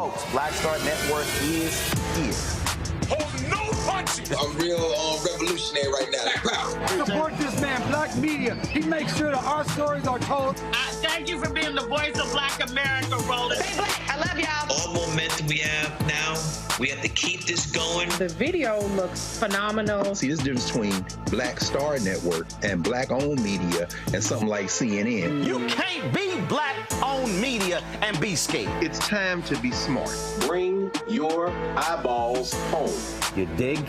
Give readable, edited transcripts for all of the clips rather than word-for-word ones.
Folks, Black Star Network is here. Hold no punches! I'm real revolutionary right now. Black power. Support this man, Black Media. He makes sure that our stories are told. Thank you for being the voice of Black America, Roland. Stay black. I love y'all. All momentum we have now, we have to keep this going. The video looks phenomenal. See, this difference between Black Star Network and Black-owned media and something like CNN. You can't be Black-owned media and be scared. It's time to be smart. Bring your eyeballs home. You dig?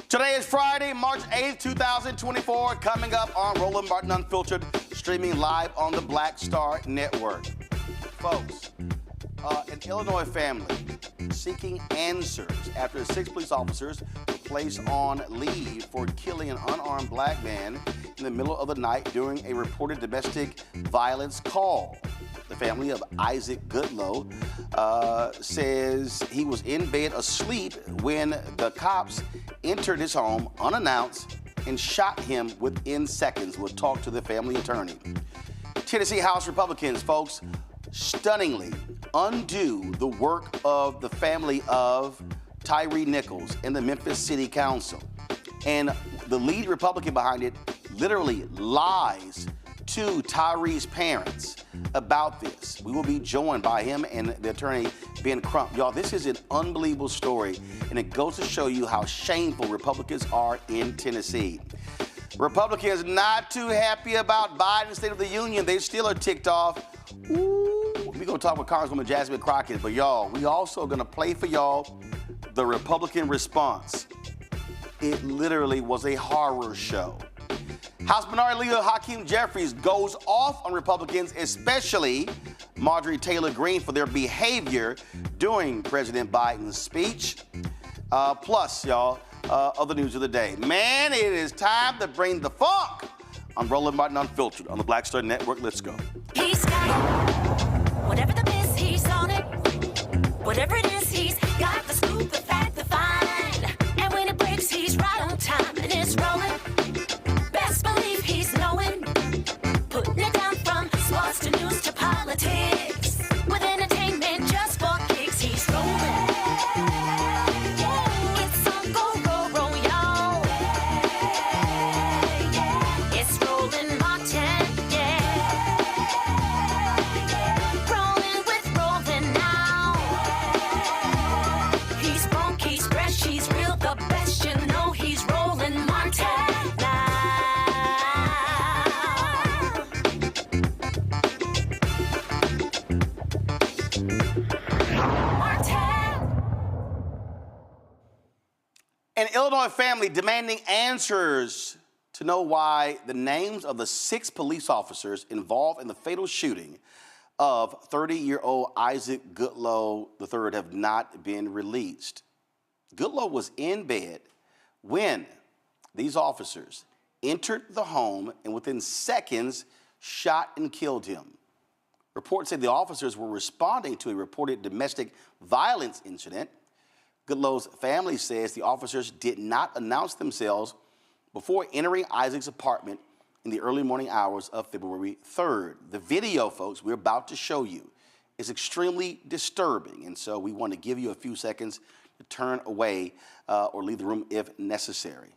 Today is Friday, March 8th, 2024. Coming up on Roland Martin Unfiltered, streaming live on the Black Star Network. Folks, an Illinois family seeking answers after 6 police officers were placed on leave for killing an unarmed black man in the middle of the night during a reported domestic violence call. The family of Isaac Goodlow says he was in bed asleep when the cops entered his home unannounced and shot him within seconds. We'll talk to the family attorney. Tennessee House Republicans, folks, stunningly undo the work of the family of Tyre Nichols in the Memphis City Council. And the lead Republican behind it literally lies to Tyre's parents about this. We will be joined by him and the attorney, Ben Crump. Y'all, this is an unbelievable story, and it goes to show you how shameful Republicans are in Tennessee. Republicans not too happy about Biden's State of the Union. They still are ticked off. Ooh, we're going to talk with Congresswoman Jasmine Crockett, but y'all, we also going to play for y'all the Republican response. It literally was a horror show. House Minority Leader Hakeem Jeffries goes off on Republicans, especially Marjorie Taylor Greene, for their behavior during President Biden's speech. Plus, y'all, other news of the day. Man, it is time to bring the funk on Roland Martin Unfiltered on the Black Star Network. Let's go. He's got it. Whatever the miss, he's on it. Whatever it is, he's got the scoop, the fact, the find. And when it breaks, he's right on time, and it's rolling. Best believe he's knowing. Putting it down from sports to news to politics. With entertainment just for kicks, he's rolling. It's on go, roll, y'all. It's Roland Martin, rolling with Roland now. He's funk, he's fresh, he's real, the best, you know he's Roland Martin. An Illinois family demanding answers to know why the names of the 6 police officers involved in the fatal shooting of 30-year-old Isaac Goodlow III have not been released. Goodlow was in bed when these officers entered the home and within seconds shot and killed him. Reports say the officers were responding to a reported domestic violence incident. Goodlow's family says the officers did not announce themselves before entering Isaac's apartment in the early morning hours of February 3rd. The video, folks, we're about to show you is extremely disturbing, and so we want to give you a few seconds to turn away or leave the room if necessary.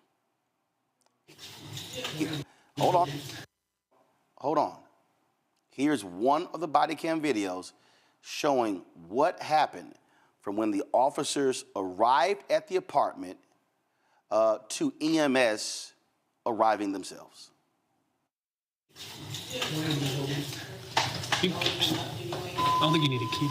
Here. Hold on. Here's one of the body cam videos showing what happened from when the officers arrived at the apartment to EMS arriving themselves. I don't think you need a key.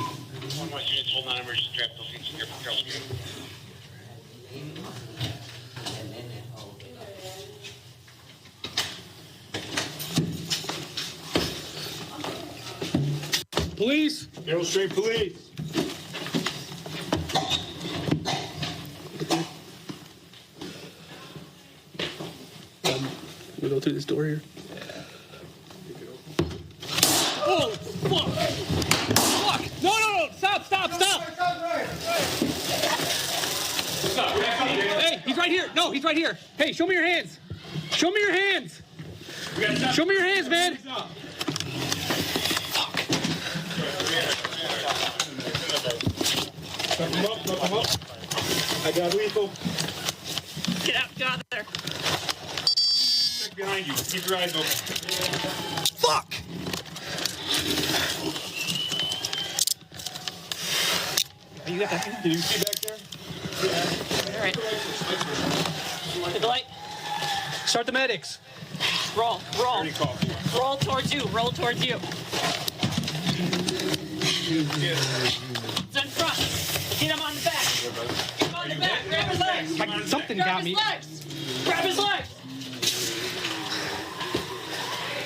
Police! Carroll Street Police. We go through this door here. Oh, fuck! Fuck! No! Stop! Hey, he's right here. No, he's right here. Hey, show me your hands. Show me your hands, man. Knock him up. I got lethal. Get out there. Check behind you. Keep your eyes open. Fuck! You got that? Can you see back there? All right. Hit the light. Start the medics. Roll. Roll towards you. It's in front. Get him on the back. Get him on the back. Grab his legs. Something got me. Grab his legs!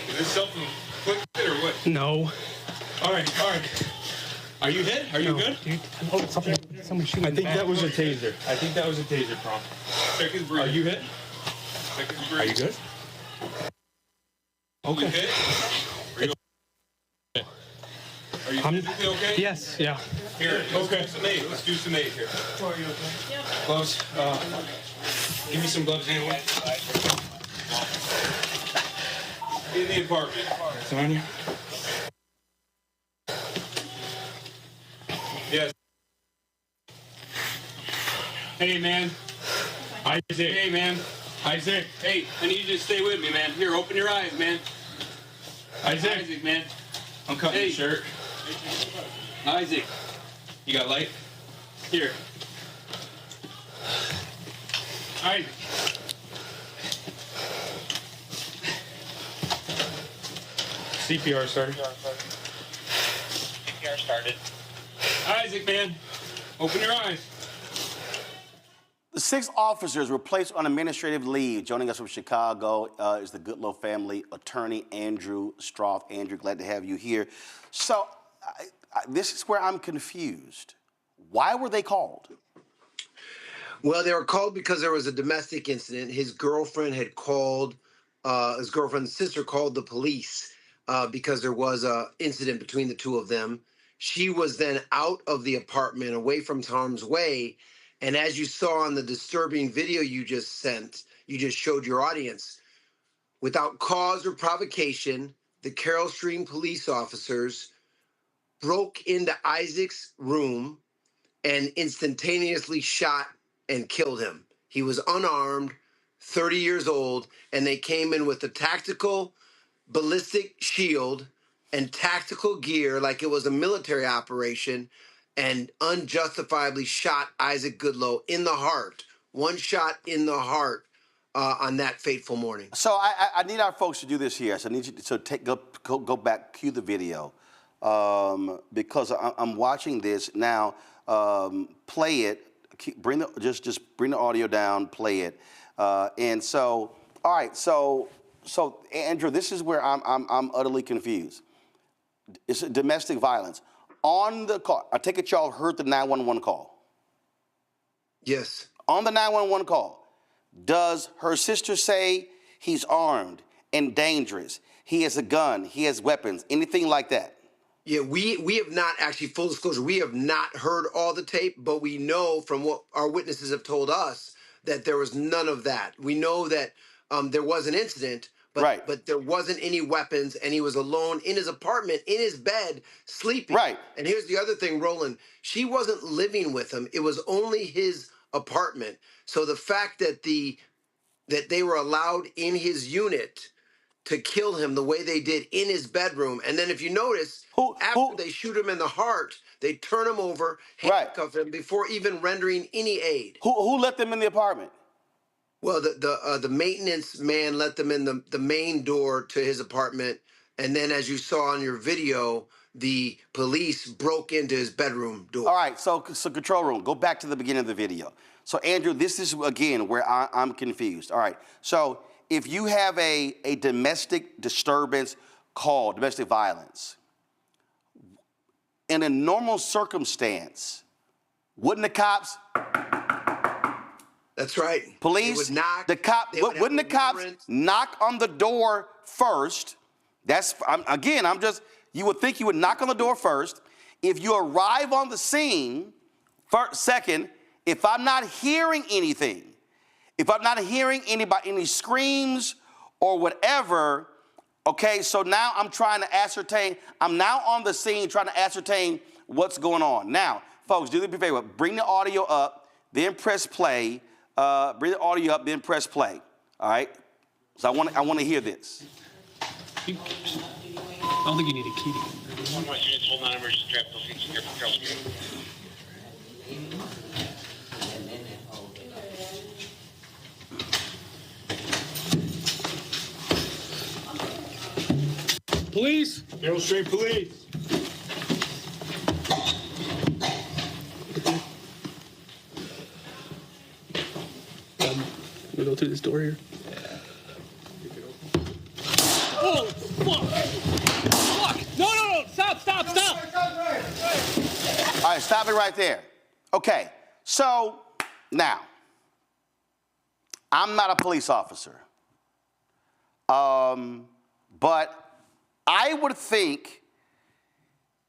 Is this self-inflicted or what? No. All right. Are you hit? Are you good? Dude, somebody shooting. I think that was a taser. Prom. Check his breathing. Are you hit? Check his breathing. Are you good? Okay. You hit? Are you physically okay? Yes, yeah. Here, okay. Let's do some aid here. Gloves. Give me some gloves anyway. In the apartment. It's on you. Yes. Hey, man. Isaac. Hey, man. Isaac. Hey, I need you to stay with me, man. Here, open your eyes, man. Isaac, man. I'm cutting your shirt. Isaac. You got light? Here. Isaac. CPR started. Isaac, man. Open your eyes. The 6 officers were placed on administrative leave. Joining us from Chicago is the Goodlow family attorney, Andrew Stroff. Andrew, glad to have you here. So this is where I'm confused. Why were they called? Well, they were called because there was a domestic incident. His girlfriend had called, his girlfriend's sister called the police because there was an incident between the two of them. She was then out of the apartment, away from harm's way. And as you saw on the disturbing video you just showed your audience, without cause or provocation, the Carroll Stream police officers broke into Isaac's room and instantaneously shot and killed him. He was unarmed, 30 years old, and they came in with a tactical ballistic shield and tactical gear like it was a military operation, and unjustifiably shot Isaac Goodlow in the heart. One shot in the heart on that fateful morning. So I need our folks to do this here. So I need you to go back, cue the video, because I'm watching this now. Play it. Bring the audio down. Play it. And so, all right. So Andrew, this is where I'm utterly confused. It's domestic violence. On the call, I take it y'all heard the 911 call. Yes. On the 911 call, does her sister say he's armed and dangerous? He has a gun, he has weapons, anything like that? Yeah, we have not actually, full disclosure, we have not heard all the tape, but we know from what our witnesses have told us that there was none of that. We know that there was an incident, but there wasn't any weapons, and he was alone in his apartment, in his bed, sleeping. Right. And here's the other thing, Roland. She wasn't living with him. It was only his apartment. So the fact that they were allowed in his unit to kill him the way they did in his bedroom, and then if you notice, after they shoot him in the heart, they turn him over, handcuff him before even rendering any aid. Who let them in the apartment? Well, the maintenance man let them in the main door to his apartment, and then as you saw on your video, the police broke into his bedroom door. All right, so control room, go back to the beginning of the video. So Andrew, this is again where I'm confused. All right, so if you have a domestic disturbance call, domestic violence, in a normal circumstance, wouldn't the cops? That's right. Police, would knock, the cop. Wouldn't the cops knock on the door first? You would think you would knock on the door first. If you arrive on the scene, second, if I'm not hearing anything, if I'm not hearing any screams or whatever, okay, so now I'm now on the scene trying to ascertain what's going on. Now, folks, do me a favor, bring the audio up, then press play. Bring the audio up, then press play. All right? So I want to hear this. I don't think you need a key. Units hold non-emergency traffic location here from Carroll Street. Police! Carroll Street Police! we go through this door here? Oh, fuck! Fuck! No! Stop! All right, stop it right there. Okay, so now, I'm not a police officer, but I would think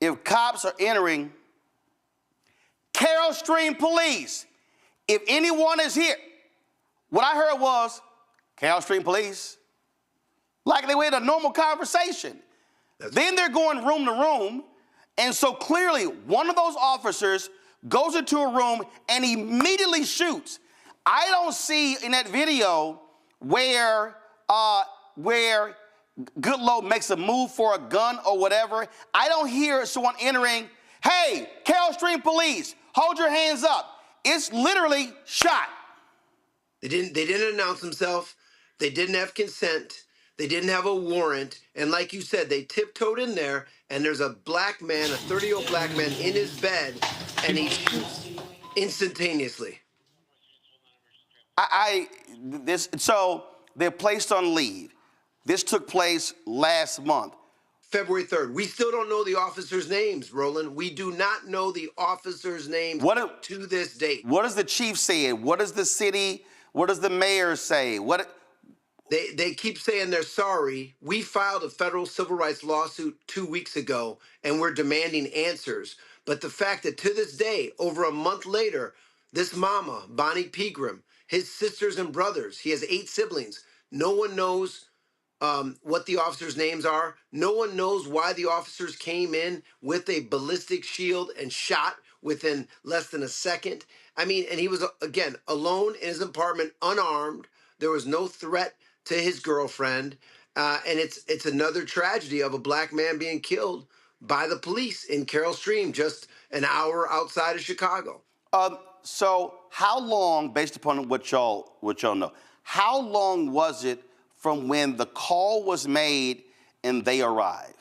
if cops are entering Carroll Stream Police, if anyone is here, what I heard was Carroll Stream Police, like they were in a normal conversation. Then they're going room to room, and so clearly one of those officers goes into a room and immediately shoots. I don't see in that video where Goodlow makes a move for a gun or whatever. I don't hear someone entering, hey, Carroll Stream Police, hold your hands up. It's literally shot. They didn't announce themselves. They didn't have consent. They didn't have a warrant. And like you said, they tiptoed in there, and there's a black man, a 30-year-old black man in his bed, and he shoots instantaneously. So they're placed on leave. This took place last month. February 3rd. We still don't know the officers' names, Roland. We do not know the officers' names to this date. What does the chief say? What does the city, what does the mayor say? They keep saying they're sorry. We filed a federal civil rights lawsuit 2 weeks ago, and we're demanding answers. But the fact that to this day, over a month later, this mama, Bonnie Pegram, his sisters and brothers, he has 8 siblings. No one knows what the officers' names are. No one knows why the officers came in with a ballistic shield and shot within less than a second. I mean, and he was, again, alone in his apartment, unarmed. There was no threat to his girlfriend. And it's another tragedy of a black man being killed by the police in Carroll Stream, just an hour outside of Chicago. So how long, based upon what y'all know, how long was it from when the call was made and they arrived?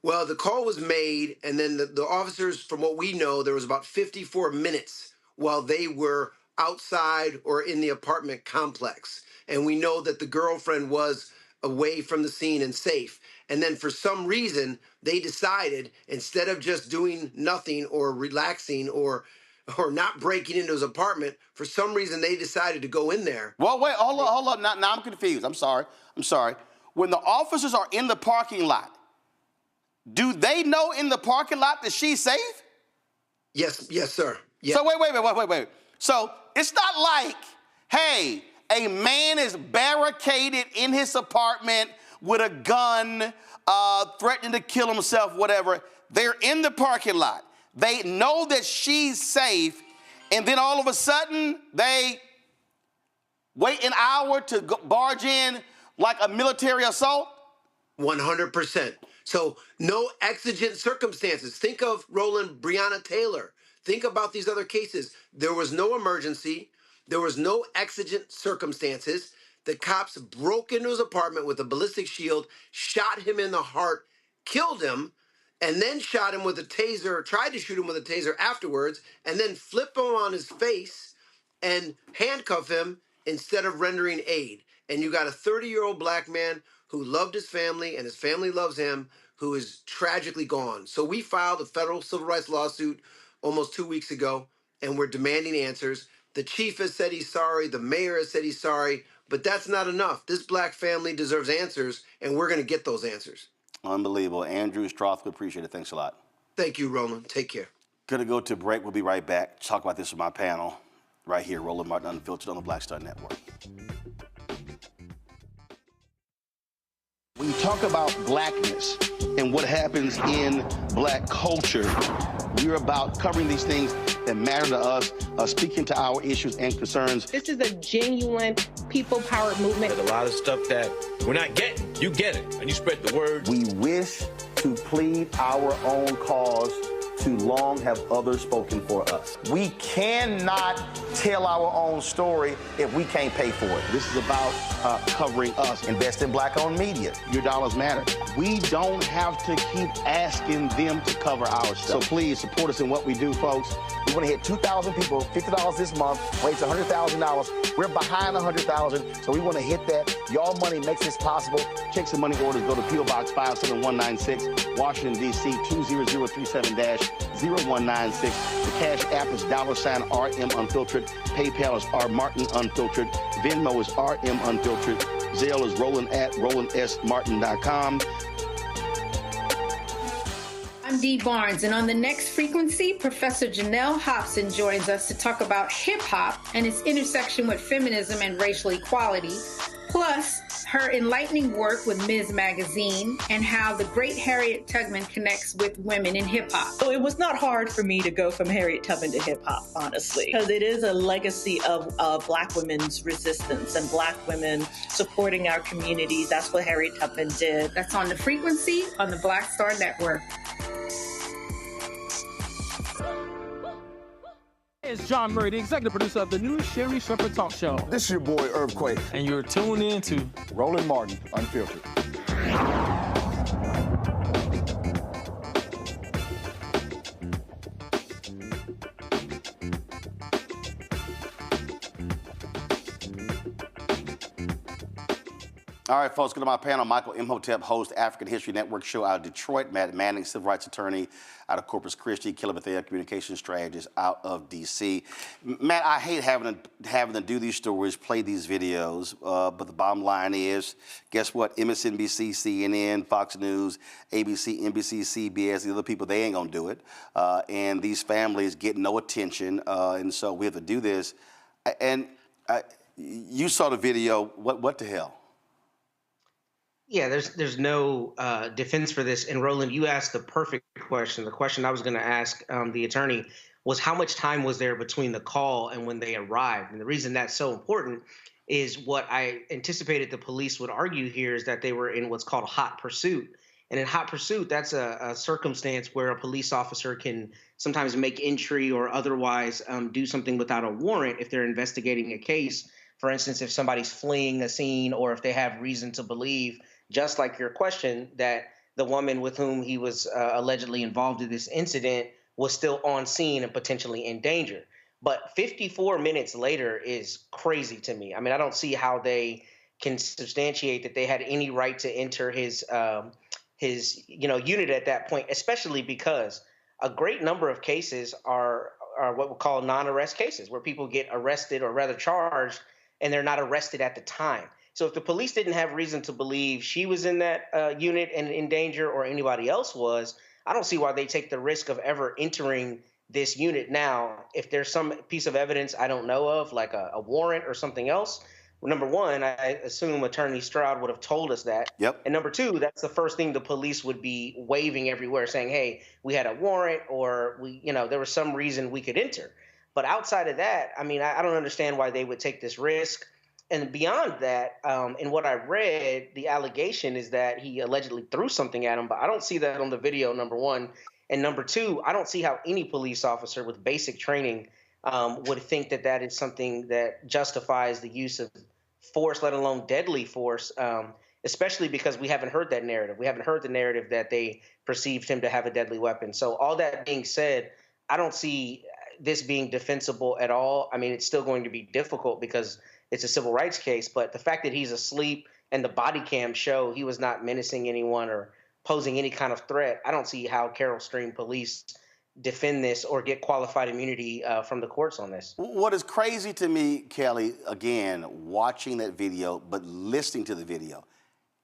Well, the call was made, and then the officers, from what we know, there was about 54 minutes while they were outside or in the apartment complex. And we know that the girlfriend was away from the scene and safe. And then for some reason, they decided, instead of just doing nothing or relaxing or not breaking into his apartment, for some reason they decided to go in there. Well, wait, hold up. Now I'm confused. I'm sorry. When the officers are in the parking lot, do they know in the parking lot that she's safe? Yes, sir. Yes. So wait. So it's not like, hey, a man is barricaded in his apartment with a gun, threatening to kill himself, whatever. They're in the parking lot. They know that she's safe, and then all of a sudden, they wait an hour to barge in like a military assault? 100%. So no exigent circumstances. Think of Roland, Breonna Taylor. Think about these other cases. There was no emergency. There was no exigent circumstances. The cops broke into his apartment with a ballistic shield, shot him in the heart, killed him, and then shot him with a taser, tried to shoot him with a taser afterwards, and then flip him on his face and handcuff him instead of rendering aid. And you got a 30-year-old black man who loved his family and his family loves him, who is tragically gone. So we filed a federal civil rights lawsuit almost 2 weeks ago, and we're demanding answers. The chief has said he's sorry. The mayor has said he's sorry. But that's not enough. This black family deserves answers, and we're going to get those answers. Unbelievable. Andrew Stroth, we appreciate it. Thanks a lot. Thank you, Roland. Take care. Going to go to break. We'll be right back. Talk about this with my panel right here. Roland Martin Unfiltered on the Black Star Network. When you talk about blackness and what happens in black culture, we're about covering these things that matter to us, speaking to our issues and concerns. This is a genuine people-powered movement. There's a lot of stuff that we're not getting. You get it, and you spread the word. We wish to plead our own cause Too long have others spoken for us. We cannot tell our own story if we can't pay for it. This is about covering us. Invest in black-owned media. Your dollars matter. We don't have to keep asking them to cover our stuff. So please support us in what we do, folks. We want to hit 2,000 people, $50 this month, raise $100,000. We're behind 100,000, so we want to hit that. Y'all money makes this possible. Check some money orders. Go to P.O. Box 57196, Washington, D.C. 20037-0196. The Cash App is $RM Unfiltered. PayPal is R Martin Unfiltered. Venmo is RM Unfiltered. Zelle is Roland at RolandSMartin.com. I'm Dee Barnes, and on the next frequency, Professor Janelle Hobson joins us to talk about hip-hop and its intersection with feminism and racial equality, plus her enlightening work with Ms. Magazine and how the great Harriet Tubman connects with women in hip-hop. So it was not hard for me to go from Harriet Tubman to hip-hop, honestly, because it is a legacy of Black women's resistance and Black women supporting our communities. That's what Harriet Tubman did. That's on the frequency on the Black Star Network. It's John Murray, the executive producer of the new Sherry Shepherd Talk Show. This is your boy, Earthquake. And you're tuned in to Roland Martin, Unfiltered. All right, folks, go to my panel. Michael Imhotep, host, African History Network show out of Detroit. Matt Manning, civil rights attorney out of Corpus Christi. Kelly Bethea, communications strategist out of D.C. Matt, I hate having to do these stories, play these videos, but the bottom line is, guess what? MSNBC, CNN, Fox News, ABC, NBC, CBS, the other people, they ain't gonna do it. And these families get no attention, and so we have to do this. And you saw the video, what the hell? Yeah, there's no defense for this. And Roland, you asked the perfect question. The question I was going to ask the attorney was how much time was there between the call and when they arrived? And the reason that's so important is what I anticipated the police would argue here is that they were in what's called hot pursuit. And in hot pursuit, that's a circumstance where a police officer can sometimes make entry or otherwise do something without a warrant if they're investigating a case. For instance, if somebody's fleeing a scene or if they have reason to believe, just like your question, that the woman with whom he was allegedly involved in this incident was still on scene and potentially in danger. But 54 minutes later is crazy to me. I mean, I don't see how they can substantiate that they had any right to enter his unit at that point, especially because a great number of cases are what we call non-arrest cases, where people get arrested or rather charged and they're not arrested at the time. So if the police didn't have reason to believe she was in that unit and in danger or anybody else was, I don't see why they take the risk of ever entering this unit now. If there's some piece of evidence I don't know of, like a warrant or something else, well, number one, I assume Attorney Stroud would have told us that. Yep. And number two, that's the first thing the police would be waving everywhere, saying, hey, we had a warrant or there was some reason we could enter. But outside of that, I mean, I don't understand why they would take this risk. And beyond that, in what I read, the allegation is that he allegedly threw something at him, but I don't see that on the video, number one. And number two, I don't see how any police officer with basic training would think that that is something that justifies the use of force, let alone deadly force, especially because we haven't heard that narrative. We haven't heard the narrative that they perceived him to have a deadly weapon. So all that being said, I don't see this being defensible at all. I mean, it's still going to be difficult because it's a civil rights case, but the fact that he's asleep and the body cam show he was not menacing anyone or posing any kind of threat, I don't see how Carroll Stream police defend this or get qualified immunity from the courts on this. What is crazy to me, Kelly, again, watching that video, but listening to the video,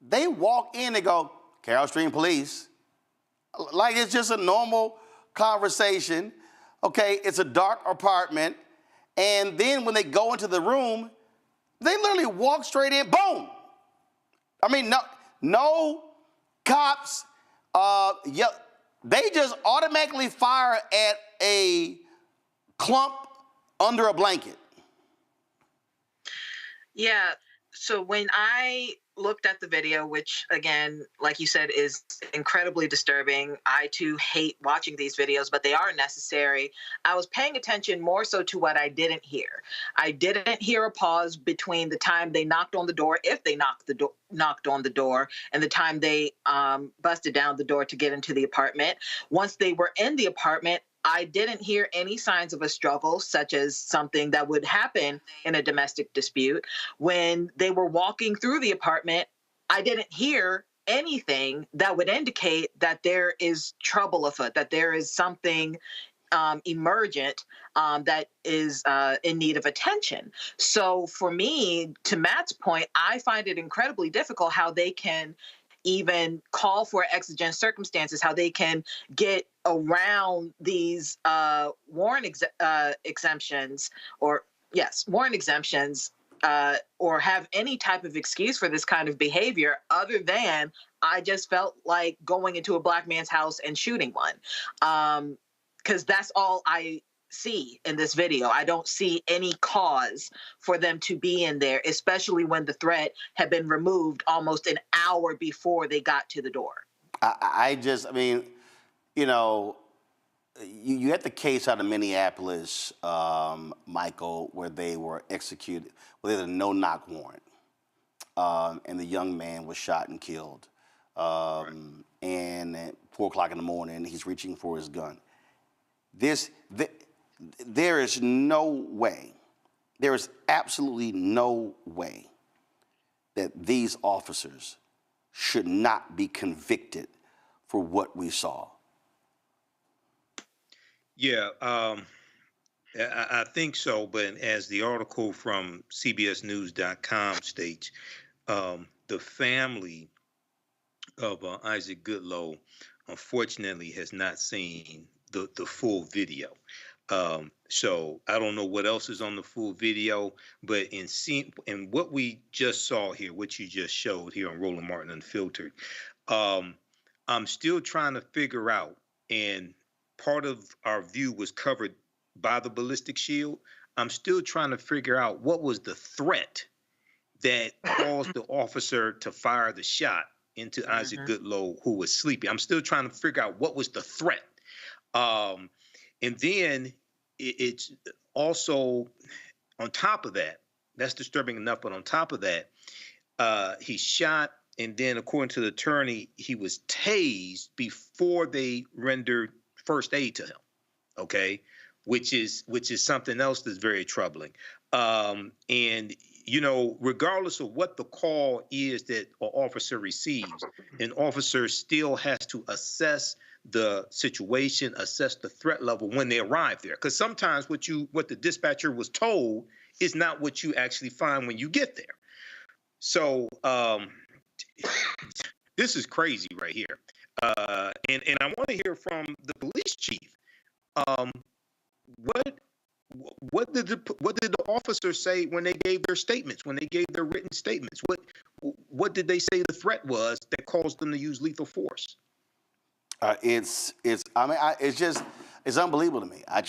they walk in and go, Carroll Stream police, like it's just a normal conversation. Okay, it's a dark apartment. And then when they go into the room, they literally walk straight in, boom. I mean, no cops, they just automatically fire at a clump under a blanket. Yeah, so when I looked at the video, which again, like you said, is incredibly disturbing. I too hate watching these videos, but they are necessary. I was paying attention more so to what I didn't hear. I didn't hear a pause between the time they knocked on the door, if they knocked on the door, and the time they busted down the door to get into the apartment. Once they were in the apartment, I didn't hear any signs of a struggle, such as something that would happen in a domestic dispute. When they were walking through the apartment, I didn't hear anything that would indicate that there is trouble afoot, that there is something emergent that is in need of attention. So for me, to Matt's point, I find it incredibly difficult how they can even call for exigent circumstances, how they can get around these warrant exemptions, or warrant exemptions, or have any type of excuse for this kind of behavior other than I just felt like going into a black man's house and shooting one. Because that's all I see in this video. I don't see any cause for them to be in there, especially when the threat had been removed almost an hour before they got to the door. I mean, you know, you had the case out of Minneapolis, Michael, where they were executed, where they had a no-knock warrant, and the young man was shot and killed. And at 4 o'clock in the morning, he's reaching for his gun. There is no way, there is absolutely no way that these officers should not be convicted for what we saw. Yeah, I think so. But as the article from CBSNews.com states, the family of Isaac Goodlow, unfortunately, has not seen the full video. So I don't know what else is on the full video, but in what we just saw here, what you just showed here on Roland Martin Unfiltered, I'm still trying to figure out, and part of our view was covered by the ballistic shield. I'm still trying to figure out what was the threat that caused the officer to fire the shot into Isaac Goodlow, who was sleeping. I'm still trying to figure out what was the threat. And then it's also, on top of that, that's disturbing enough, but on top of that, he shot, and then according to the attorney, he was tased before they rendered first aid to him, okay? Which is something else that's very troubling. And, you know, regardless of what the call is that an officer receives, an officer still has to assess the situation, assess the threat level when they arrive there. Because sometimes what the dispatcher was told is not what you actually find when you get there. So this is crazy right here. And I want to hear from the police chief. What did the officers say when they gave their statements, when they gave their written statements? What did they say the threat was that caused them to use lethal force? It's unbelievable to me. I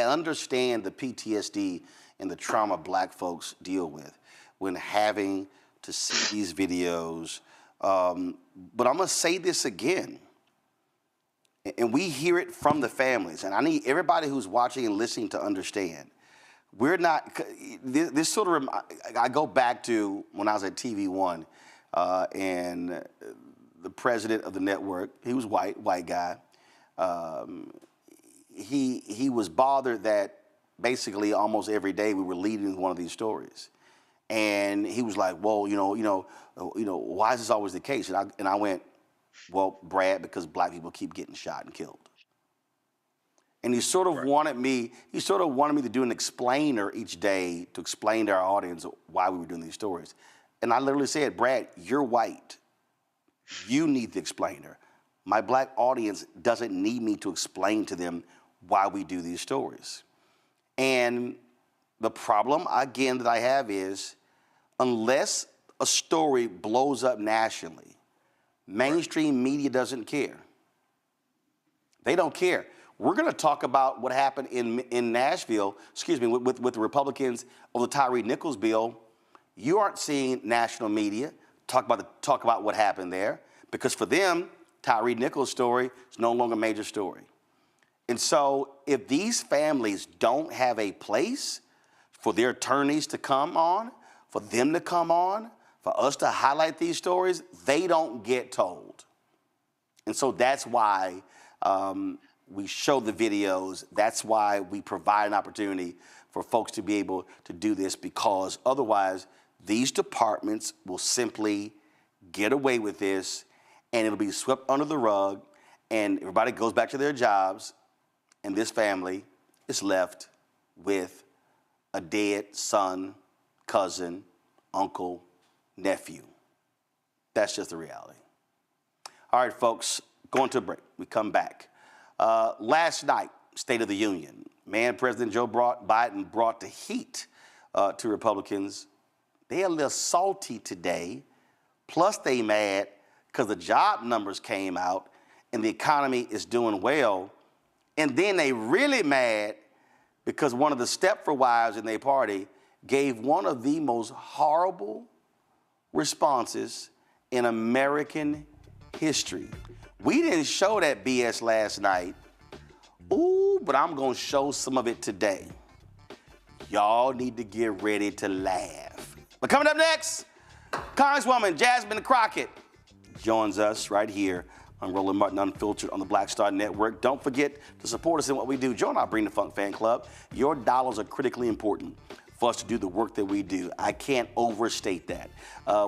understand the PTSD and the trauma black folks deal with when having to see these videos. But I'm gonna say this again, and we hear it from the families, and I need everybody who's watching and listening to understand. We're not, this sort of, I go back to when I was at TV One, and the president of the network, he was white guy. He was bothered that basically almost every day we were leading one of these stories, and he was like, "Well, you know, why is this always the case?" And I went, "Well, Brad, because black people keep getting shot and killed." And he sort of wanted me to do an explainer each day to explain to our audience why we were doing these stories. And I literally said, "Brad, you're white. You need the explainer. My black audience doesn't need me to explain to them why we do these stories." And the problem, again, that I have is, unless a story blows up nationally, mainstream media doesn't care. They don't care. We're going to talk about what happened in Nashville, with the Republicans over the Tyre Nichols bill. You aren't seeing national media talk about what happened there, because for them, Tyre Nichols' story is no longer a major story. And so if these families don't have a place for their attorneys to come on, for them to come on, for us to highlight these stories, they don't get told. And so that's why we show the videos. That's why we provide an opportunity for folks to be able to do this, because otherwise these departments will simply get away with this and it'll be swept under the rug and everybody goes back to their jobs and this family is left with a dead son, cousin, uncle, nephew. That's just the reality. All right, folks, going to a break. We come back. Last night, State of the Union, President Joe Biden brought the heat to Republicans. They a little salty today, plus they mad because the job numbers came out and the economy is doing well. And then they really mad because one of the Stepford wives in their party gave one of the most horrible responses in American history. We didn't show that BS last night. Ooh, but I'm gonna show some of it today. Y'all need to get ready to laugh. But coming up next, Congresswoman Jasmine Crockett joins us right here on Roland Martin Unfiltered on the Black Star Network. Don't forget to support us in what we do. Join our Bring the Funk fan club. Your dollars are critically important for us to do the work that we do. I can't overstate that.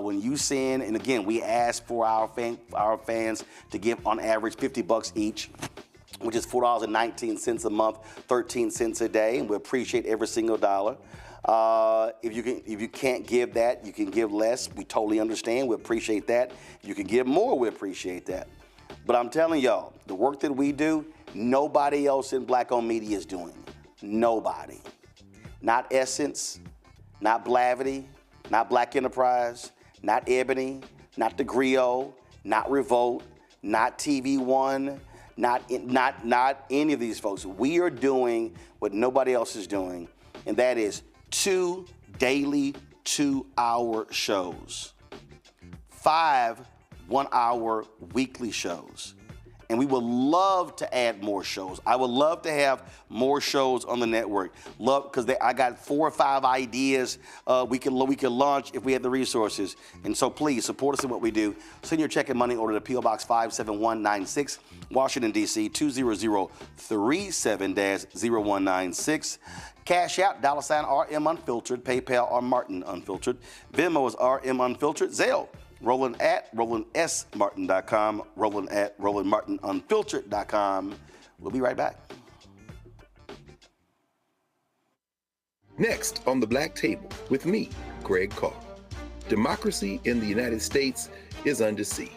When you send, and again, we ask for our fans to give on average $50 each, which is $4.19 a month, 13 cents a day, and we appreciate every single dollar. If you can't give that, you can give less. We totally understand. We appreciate that. You can give more. We appreciate that. But I'm telling y'all, the work that we do, nobody else in Black-owned media is doing. Nobody. Not Essence, not Blavity, not Black Enterprise, not Ebony, not The Griot, not Revolt, not TV One, not any of these folks. We are doing what nobody else is doing, and that is 2 daily 2-hour shows, 5 1-hour weekly shows. And we would love to add more shows. I would love to have more shows on the network. Because I got 4 or 5 ideas we could launch if we had the resources. And so please support us in what we do. Send your check and money order to P.O. Box 57196, Washington, D.C. 20037-0196. Cash App, $RM Unfiltered, PayPal or Martin Unfiltered. Venmo is RM Unfiltered. Zelle, Roland at RolandSMartin.com, Roland at RolandMartinUnfiltered.com. We'll be right back. Next on the Black Table with me, Greg Carr. Democracy in the United States is under siege.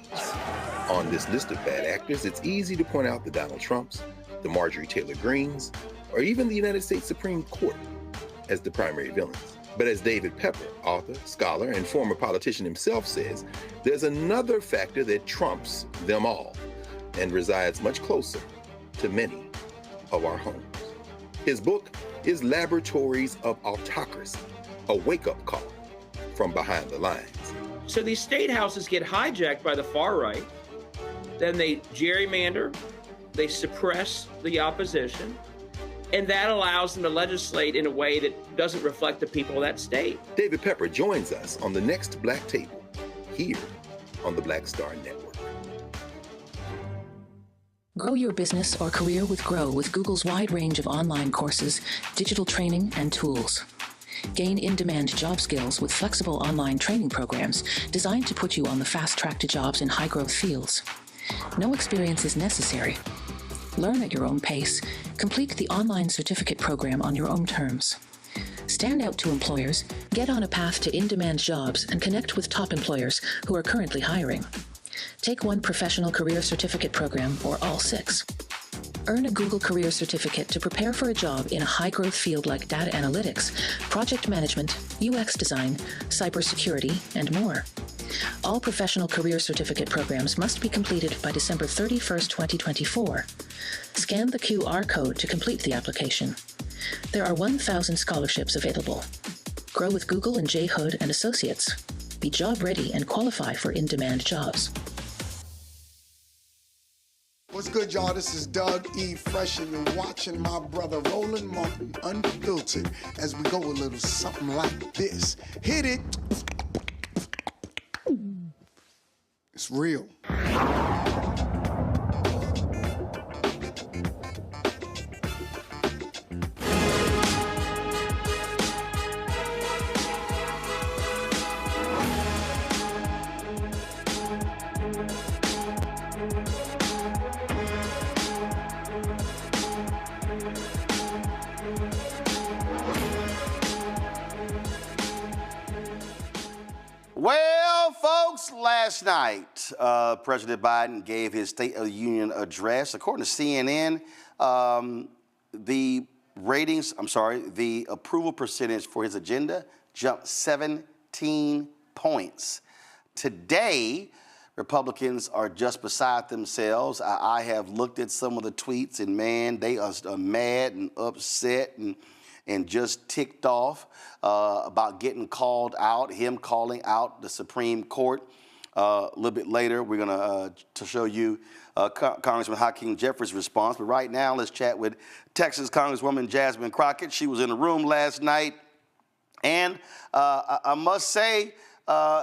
On this list of bad actors, it's easy to point out the Donald Trumps, the Marjorie Taylor Greens, or even the United States Supreme Court as the primary villains. But as David Pepper, author, scholar, and former politician himself says, there's another factor that trumps them all and resides much closer to many of our homes. His book is Laboratories of Autocracy, a wake-up call from behind the lines. So these state houses get hijacked by the far right, then they gerrymander, they suppress the opposition, and that allows them to legislate in a way that doesn't reflect the people of that state. David Pepper joins us on the next Black Table, here on the Black Star Network. Grow your business or career with Grow with Google's wide range of online courses, digital training, and tools. Gain in-demand job skills with flexible online training programs designed to put you on the fast track to jobs in high-growth fields. No experience is necessary. Learn at your own pace. Complete the online certificate program on your own terms. Stand out to employers, get on a path to in-demand jobs, and connect with top employers who are currently hiring. Take one professional career certificate program or all 6. Earn a Google Career Certificate to prepare for a job in a high-growth field like data analytics, project management, UX design, cybersecurity, and more. All professional career certificate programs must be completed by December 31st, 2024. Scan the QR code to complete the application. There are 1,000 scholarships available. Grow with Google and J. Hood and Associates. Be job ready and qualify for in-demand jobs. What's good, y'all? This is Doug E. Fresh, and you're watching my brother Roland Martin Unfiltered as we go a little something like this. Hit it. It's real. Well, folks, last night, President Biden gave his State of the Union address. According to CNN, the approval percentage for his agenda jumped 17 points. Today, Republicans are just beside themselves. I have looked at some of the tweets, and man, they are mad and upset and just ticked off about getting called out, him calling out the Supreme Court. A little bit later, we're going to show you Congressman Hakeem Jeffries' response. But right now, let's chat with Texas Congresswoman Jasmine Crockett. She was in the room last night. And I must say,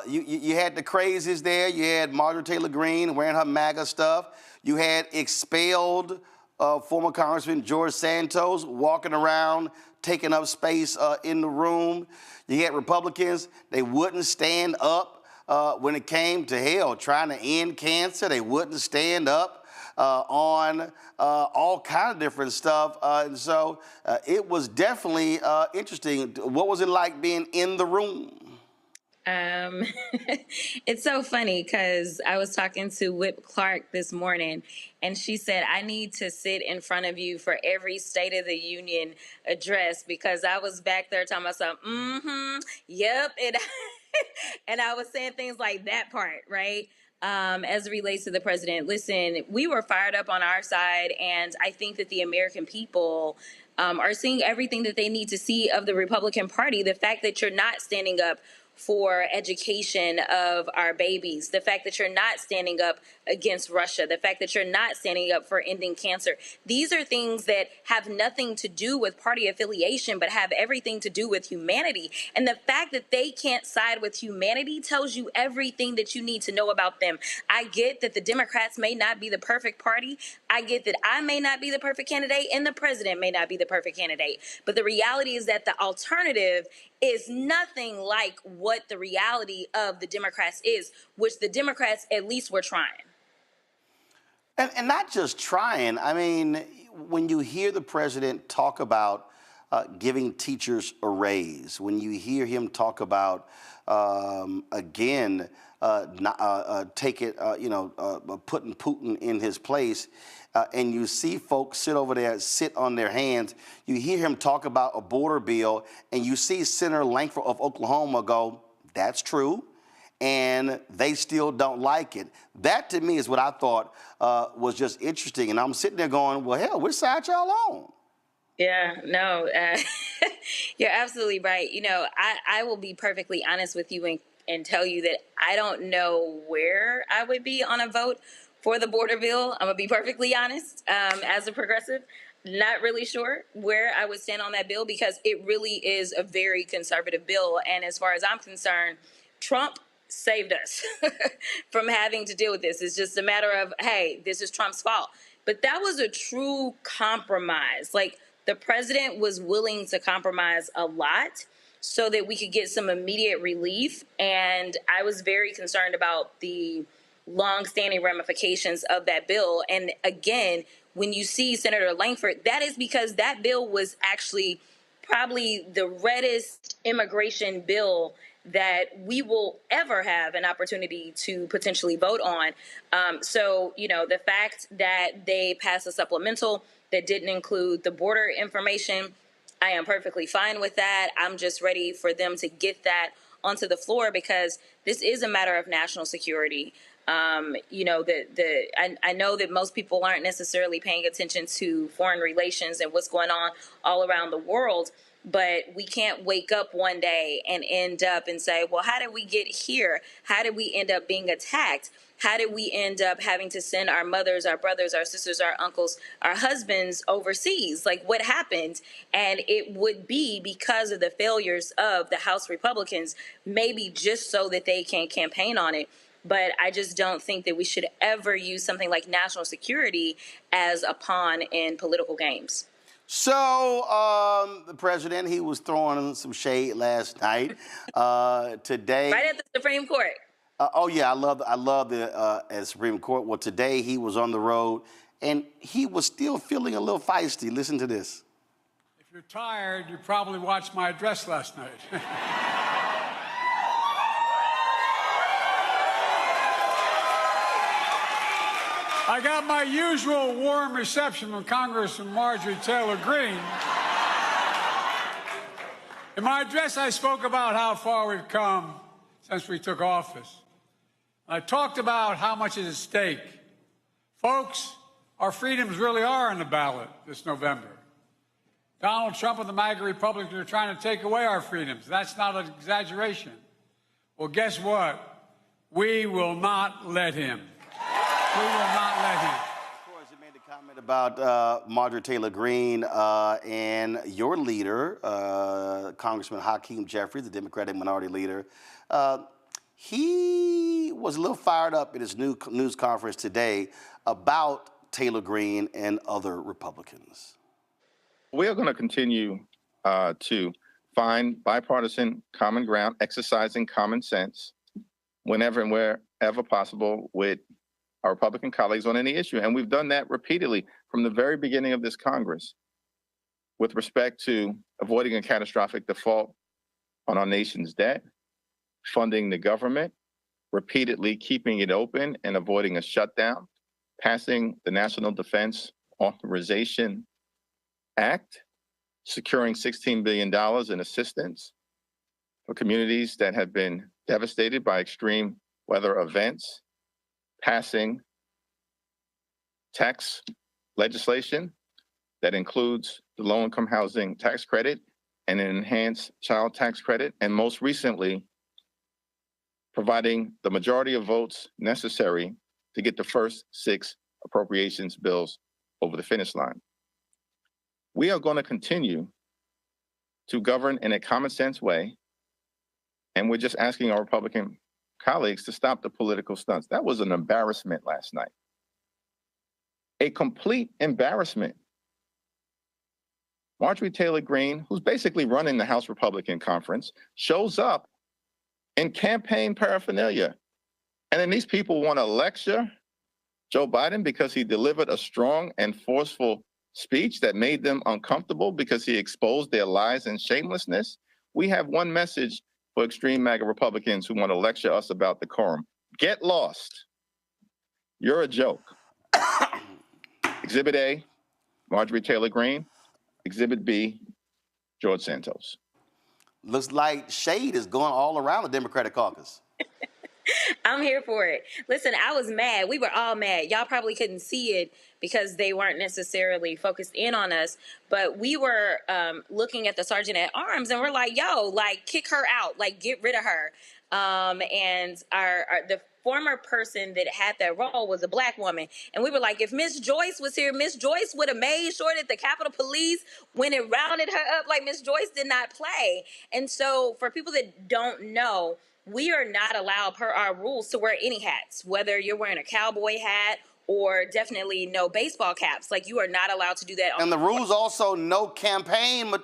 you had the crazies there. You had Marjorie Taylor Greene wearing her MAGA stuff. You had expelled former Congressman George Santos walking around, taking up space in the room. You had Republicans, they wouldn't stand up when it came to hell, trying to end cancer. They wouldn't stand up on all kind of different stuff. And so it was definitely interesting. What was it like being in the room? It's so funny because I was talking to Whip Clark this morning, and she said, I need to sit in front of you for every State of the Union address, because I was back there talking about something, yep, and I was saying things like that part, right? As it relates to the president. Listen, we were fired up on our side, and I think that the American people are seeing everything that they need to see of the Republican Party. The fact that you're not standing up for education of our babies, the fact that you're not standing up against Russia, the fact that you're not standing up for ending cancer. These are things that have nothing to do with party affiliation, but have everything to do with humanity. And the fact that they can't side with humanity tells you everything that you need to know about them. I get that the Democrats may not be the perfect party. I get that I may not be the perfect candidate, and the president may not be the perfect candidate. But the reality is that the alternative is nothing like what the reality of the Democrats is, which the Democrats at least were trying. And not just trying. I mean, when you hear the president talk about giving teachers a raise, when you hear him talk about, putting Putin in his place, and you see folks sit over there, sit on their hands, you hear him talk about a border bill, and you see Senator Langford of Oklahoma go, that's true, and they still don't like it. That, to me, is what I thought was just interesting. And I'm sitting there going, well, hell, which side y'all on? Yeah, no, you're absolutely right. You know, I will be perfectly honest with you and tell you that I don't know where I would be on a vote for the border bill. I'm going to be perfectly honest. As a progressive, not really sure where I would stand on that bill, because it really is a very conservative bill. And as far as I'm concerned, Trump saved us from having to deal with this. It's just a matter of, hey, this is Trump's fault. But that was a true compromise. Like, the president was willing to compromise a lot so that we could get some immediate relief. And I was very concerned about the long-standing ramifications of that bill. And again, when you see Senator Langford, that is because that bill was actually probably the reddest immigration bill that we will ever have an opportunity to potentially vote on. So, you know, the fact that they passed a supplemental that didn't include the border information, I am perfectly fine with that. I'm just ready for them to get that onto the floor, because this is a matter of national security. You know, I know that most people aren't necessarily paying attention to foreign relations and what's going on all around the world, But we can't wake up one day and end up and say, well, how did we get here? How did we end up being attacked? How did we end up having to send our mothers, our brothers, our sisters, our uncles, our husbands overseas? Like, what happened? And it would be because of the failures of the House Republicans, maybe just so that they can campaign on it. But I just don't think that we should ever use something like national security as a pawn in political games. So the president, he was throwing some shade last night. Today, right at the Supreme Court. Oh yeah, I love the Supreme Court. Well, today he was on the road, and he was still feeling a little feisty. Listen to this. If you're tired, you probably watched my address last night. I got my usual warm reception from Congressman Marjorie Taylor Greene. In my address, I spoke about how far we've come since we took office. I talked about how much is at stake. Folks, our freedoms really are on the ballot this November. Donald Trump and the MAGA Republicans are trying to take away our freedoms. That's not an exaggeration. Well, guess what? We will not let him. We will not let him. Of course, you made a comment about Marjorie Taylor Greene and your leader, Congressman Hakeem Jeffries, the Democratic Minority Leader. He was a little fired up in his news conference today about Taylor Greene and other Republicans. We are going to continue to find bipartisan common ground, exercising common sense whenever and wherever possible with our Republican colleagues on any issue. And we've done that repeatedly from the very beginning of this Congress with respect to avoiding a catastrophic default on our nation's debt, funding the government, repeatedly keeping it open and avoiding a shutdown, passing the National Defense Authorization Act, securing $16 billion in assistance for communities that have been devastated by extreme weather events, passing tax legislation that includes the low-income housing tax credit and an enhanced child tax credit, and most recently, providing the majority of votes necessary to get the first 6 appropriations bills over the finish line. We are going to continue to govern in a common sense way, and we're just asking our Republican colleagues to stop the political stunts. That was an embarrassment last night. A complete embarrassment. Marjorie Taylor Greene, who's basically running the House Republican Conference, shows up in campaign paraphernalia. And then these people want to lecture Joe Biden because he delivered a strong and forceful speech that made them uncomfortable because he exposed their lies and shamelessness. We have one message for extreme MAGA Republicans who want to lecture us about decorum. Get lost. You're a joke. Exhibit A, Marjorie Taylor Greene. Exhibit B, George Santos. Looks like shade is going all around the Democratic caucus. I'm here for it. Listen, I was mad. We were all mad. Y'all probably couldn't see it because they weren't necessarily focused in on us. But we were looking at the sergeant at arms and we're like, yo, like, kick her out. Like, get rid of her. And the former person that had that role was a black woman. And we were like, if Miss Joyce was here, Miss Joyce would have made sure that the Capitol Police, when it rounded her up, like Miss Joyce did not play. And so for people that don't know, we are not allowed per our rules to wear any hats, whether you're wearing a cowboy hat or definitely no baseball caps. Like, you are not allowed to do that. And the rules also no campaign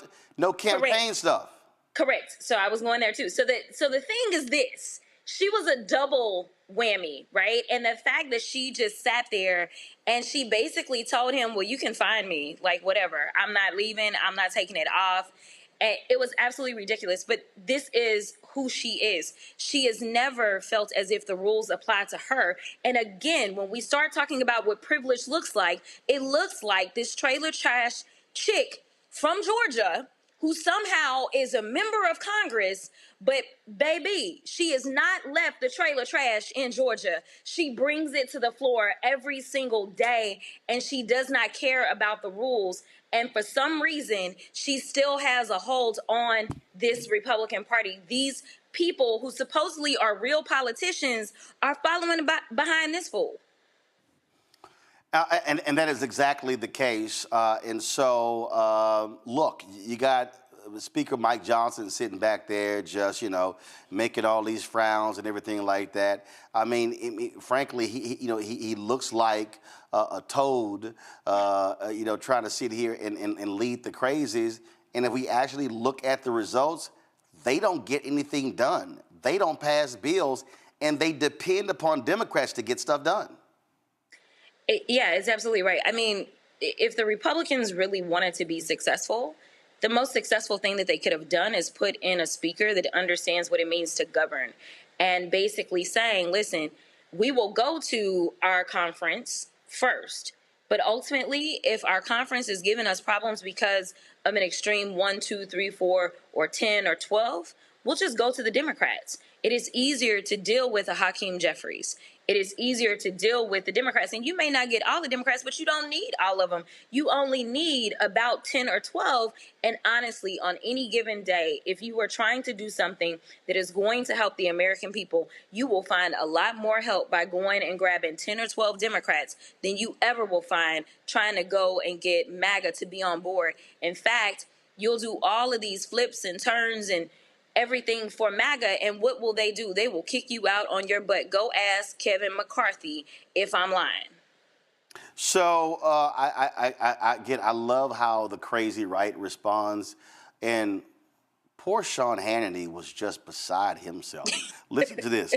stuff. Correct. So I was going there too. So the thing is this, she was a double whammy, right? And the fact that she just sat there and she basically told him, well, you can find me, like, whatever. I'm not leaving. I'm not taking it off. And it was absolutely ridiculous. But this is who she is. She has never felt as if the rules apply to her. And again, when we start talking about what privilege looks like, it looks like this trailer trash chick from Georgia who somehow is a member of Congress, but baby, she has not left the trailer trash in Georgia. She brings it to the floor every single day, and she does not care about the rules. And for some reason, she still has a hold on this Republican Party. These people who supposedly are real politicians are following behind this fool. And that is exactly the case. And so, look, you got Speaker Mike Johnson sitting back there just, making all these frowns and everything like that. I mean, frankly, he looks like a toad, trying to sit here and lead the crazies. And if we actually look at the results, they don't get anything done. They don't pass bills, and they depend upon Democrats to get stuff done. Yeah, it's absolutely right. I mean, if the Republicans really wanted to be successful, the most successful thing that they could have done is put in a speaker that understands what it means to govern, and basically saying, listen, we will go to our conference first, but ultimately, if our conference is giving us problems because of an extreme 1, 2, 3, 4, or 10 or 12, we'll just go to the Democrats. It is easier to deal with a Hakeem Jeffries. It is easier to deal with the Democrats. And you may not get all the Democrats, but you don't need all of them. You only need about 10 or 12. And honestly, on any given day, if you are trying to do something that is going to help the American people, you will find a lot more help by going and grabbing 10 or 12 Democrats than you ever will find trying to go and get MAGA to be on board. In fact, you'll do all of these flips and turns and everything for MAGA, and what will they do? They will kick you out on your butt. Go ask Kevin McCarthy if I'm lying. So I love how the crazy right responds, and poor Sean Hannity was just beside himself. Listen to this.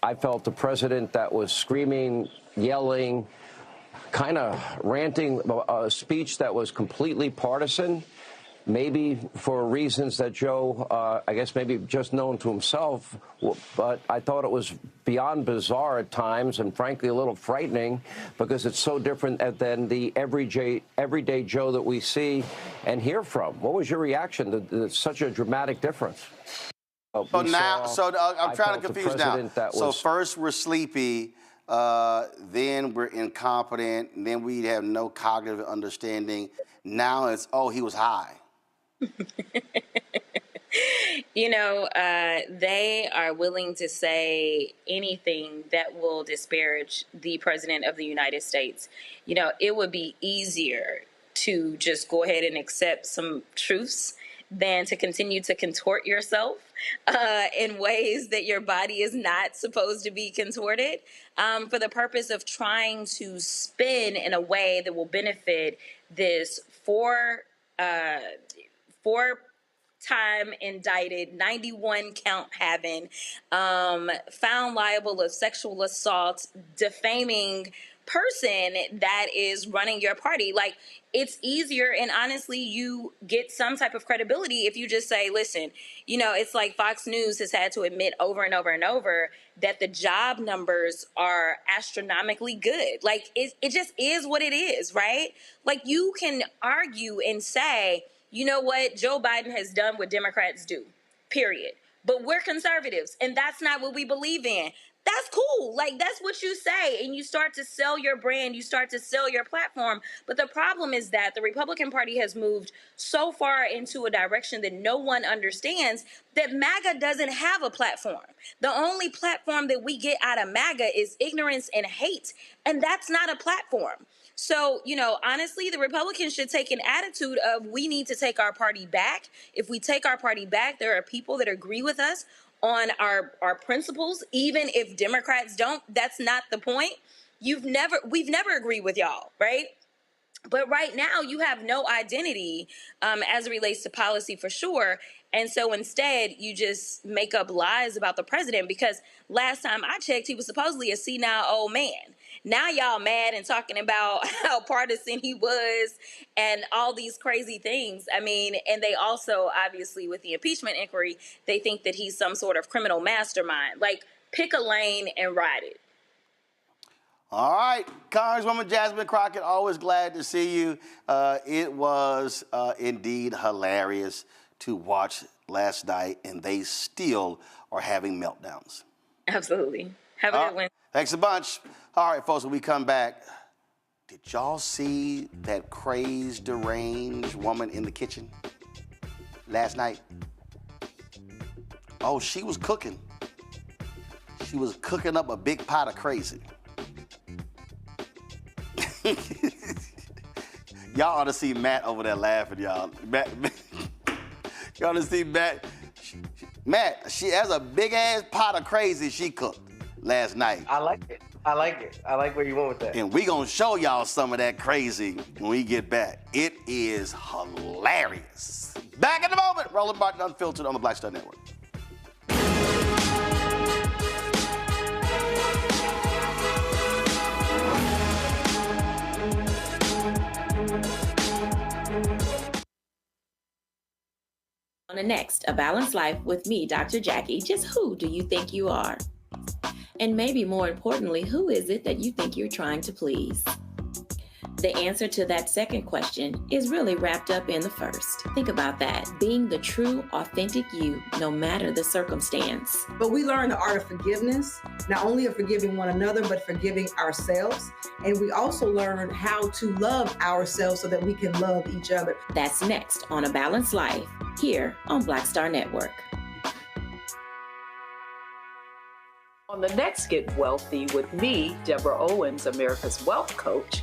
I felt the president that was screaming, yelling, kind of ranting, a speech that was completely partisan. Maybe for reasons that Joe, I guess maybe just known to himself, but I thought it was beyond bizarre at times and frankly a little frightening because it's so different than the everyday Joe that we see and hear from. What was your reaction to such a dramatic difference? I'm trying to confuse now. So first we're sleepy, then we're incompetent, and then we have no cognitive understanding. Now it's, he was high. They are willing to say anything that will disparage the president of the United States. It would be easier to just go ahead and accept some truths than to continue to contort yourself in ways that your body is not supposed to be contorted for the purpose of trying to spin in a way that will benefit this four-time indicted, 91 count having, found liable of sexual assault, defaming person that is running your party. Like, it's easier, and honestly, you get some type of credibility if you just say, listen, it's like Fox News has had to admit over and over and over that the job numbers are astronomically good. Like, it just is what it is, right? Like, you can argue and say, you know what, Joe Biden has done what Democrats do, period. But we're conservatives, and that's not what we believe in. That's cool. Like, that's what you say, and you start to sell your brand, you start to sell your platform. But the problem is that the Republican Party has moved so far into a direction that no one understands that MAGA doesn't have a platform. The only platform that we get out of MAGA is ignorance and hate, and that's not a platform. So, honestly, the Republicans should take an attitude of, we need to take our party back. If we take our party back, there are people that agree with us on our principles, even if Democrats don't. That's not the point. We've never agreed with y'all, right? But right now, you have no identity as it relates to policy for sure. And so instead, you just make up lies about the president, because last time I checked, he was supposedly a senile old man. Now y'all mad and talking about how partisan he was and all these crazy things. I mean, and they also, obviously, with the impeachment inquiry, they think that he's some sort of criminal mastermind. Like, pick a lane and ride it. All right, Congresswoman Jasmine Crockett, always glad to see you. It was indeed hilarious to watch last night, and they still are having meltdowns. Absolutely. Have a good one. Thanks a bunch. All right, folks, when we come back, did y'all see that crazed, deranged woman in the kitchen last night? Oh, she was cooking. She was cooking up a big pot of crazy. Y'all ought to see Matt over there laughing, y'all. Y'all ought to see Matt. Matt, she has a big-ass pot of crazy she cooked last night. I like it. I like it. I like where you went with that. And we gonna show y'all some of that crazy when we get back. It is hilarious. Back in a moment. Roland Martin Unfiltered on the Black Star Network. On the next, A Balanced Life with me, Dr. Jackie. Just who do you think you are? And maybe more importantly, who is it that you think you're trying to please? The answer to that second question is really wrapped up in the first. Think about that. Being the true, authentic you, no matter the circumstance. But we learn the art of forgiveness, not only of forgiving one another, but forgiving ourselves. And we also learn how to love ourselves so that we can love each other. That's next on A Balanced Life, here on Black Star Network. On the next Get Wealthy with me, Deborah Owens, America's Wealth Coach,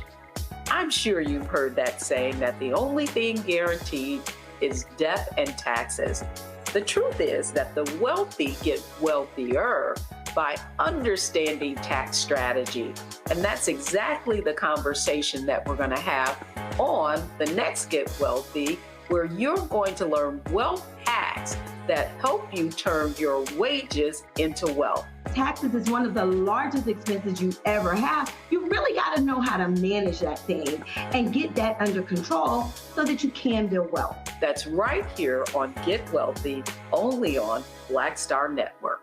I'm sure you've heard that saying that the only thing guaranteed is death and taxes. The truth is that the wealthy get wealthier by understanding tax strategy. And that's exactly the conversation that we're going to have on the next Get Wealthy, where you're going to learn wealth hacks that help you turn your wages into wealth. Taxes is one of the largest expenses you ever have. You really got to know how to manage that thing and get that under control so that you can build wealth. That's right here on Get Wealthy, only on Black Star Network.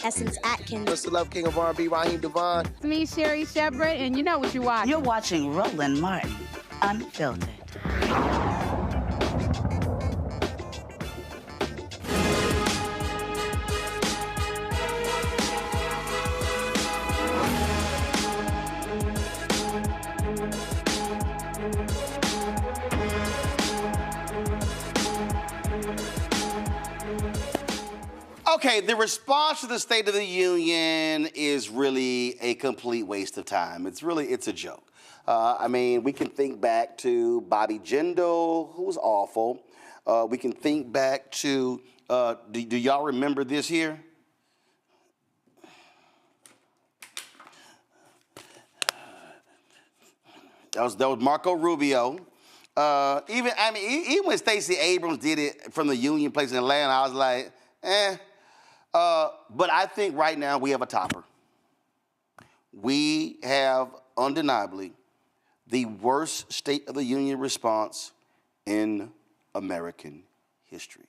Essence Atkins. Mr. Love King of R&B, Raheem Devon. It's me, Sherry Shepard, and you know what you're watching. You're watching Roland Martin Unfiltered. Okay, the response to the State of the Union is really a complete waste of time. It's a joke. I mean, we can think back to Bobby Jindal, who was awful. We can think back to, do y'all remember this here? That was Marco Rubio. Even when Stacey Abrams did it from the Union place in Atlanta, I was like, eh. But I think right now we have a topper. We have undeniably the worst State of the Union response in American history.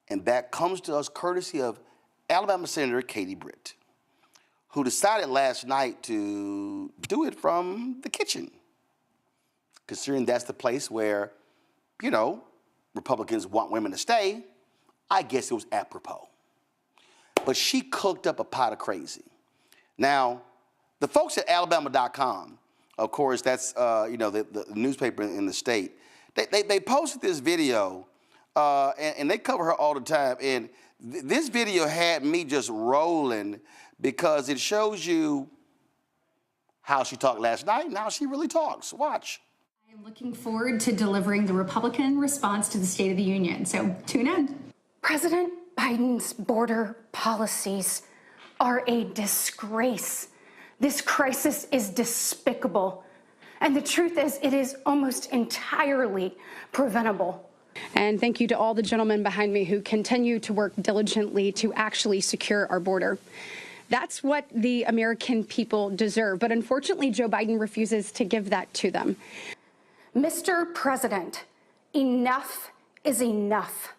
And that comes to us courtesy of Alabama Senator Katie Britt, who decided last night to do it from the kitchen, considering that's the place where, you know, Republicans want women to stay. I guess it was apropos. But she cooked up a pot of crazy. Now, the folks at Alabama.com, of course, that's the newspaper in the state, they posted this video, and they cover her all the time. And this video had me just rolling because it shows you how she talked last night and how she really talks. Watch. I am looking forward to delivering the Republican response to the State of the Union, so tune in. President Biden's border policies are a disgrace This crisis is despicable. And the truth is, it is almost entirely preventable. And thank you to all the gentlemen behind me who continue to work diligently to actually secure our border. That's what the American people deserve. But unfortunately, Joe Biden refuses to give that to them. Mr. President, enough is enough.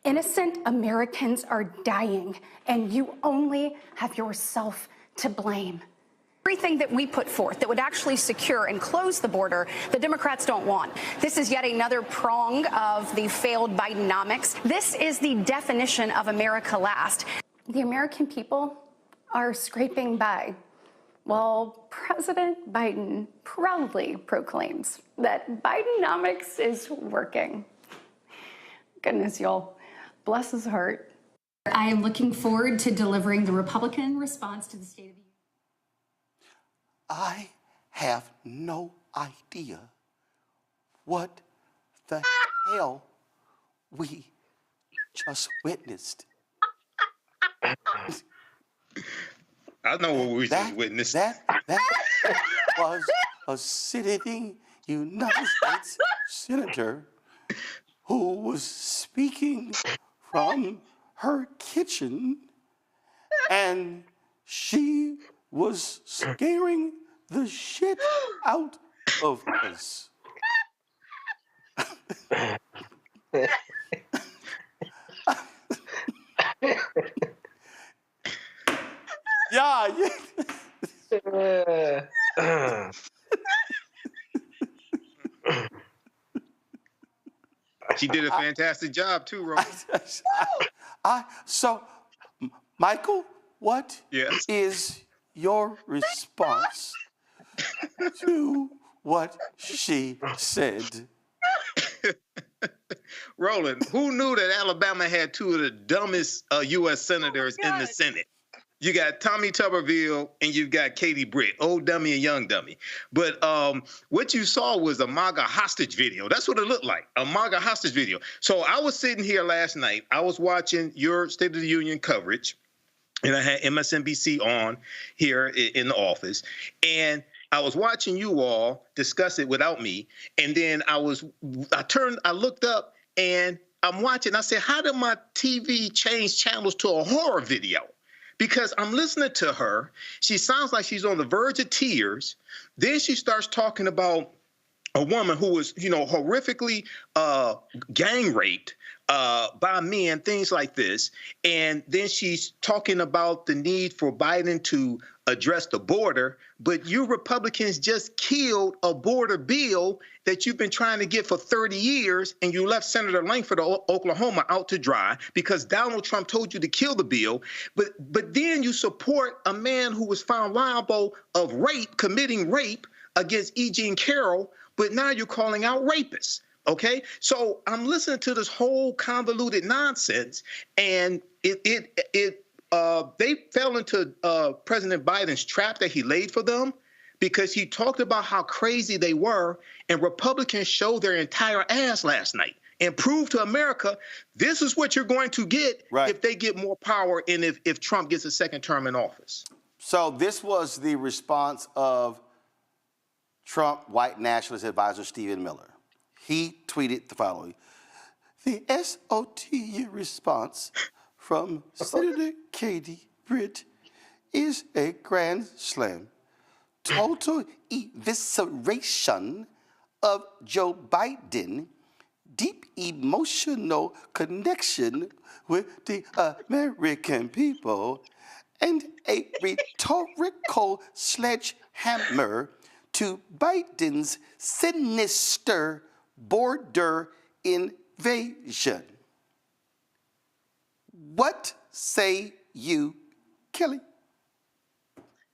Innocent Americans are dying, and you only have yourself to blame. Everything that we put forth that would actually secure and close the border, the Democrats don't want. This is yet another prong of the failed Bidenomics. This is the definition of America last. The American people are scraping by, while President Biden proudly proclaims that Bidenomics is working. Goodness, y'all. Bless his heart. I am looking forward to delivering the Republican response to the State of the Union. I have no idea what the hell we just witnessed. I know what we just witnessed. That was a sitting United States senator who was speaking from her kitchen, and she was scaring the shit out of us. Yeah. She did a fantastic job too, Roland. So, Michael, what is your response to what she said? Roland, who knew that Alabama had two of the dumbest U.S. senators in the Senate? You got Tommy Tuberville and you've got Katie Britt, old dummy and young dummy. But what you saw was a MAGA hostage video. That's what it looked like, a MAGA hostage video. So I was sitting here last night. I was watching your State of the Union coverage, and I had MSNBC on here in the office. And I was watching you all discuss it without me. And then I looked up and I'm watching. I said, how did my TV change channels to a horror video? Because I'm listening to her. She sounds like she's on the verge of tears. Then she starts talking about a woman who was, horrifically gang raped by men, things like this. And then she's talking about the need for Biden to address the border. But you Republicans just killed a border bill that you've been trying to get for 30 years, and you left Senator Langford of Oklahoma out to dry because Donald Trump told you to kill the bill. But then you support a man who was found liable of committing rape against E. Jean Carroll, but now you're calling out rapists. Okay, so I'm listening to this whole convoluted nonsense, and they fell into President Biden's trap that he laid for them, because he talked about how crazy they were, and Republicans showed their entire ass last night and proved to America this is what you're going to get if they get more power and if Trump gets a second term in office. So this was the response of Trump white nationalist advisor Stephen Miller. He tweeted the following: the SOTU response from Senator Katie Britt is a grand slam. Total evisceration of Joe Biden, deep emotional connection with the American people, and a rhetorical sledgehammer to Biden's sinister border invasion. What say you, Kelly?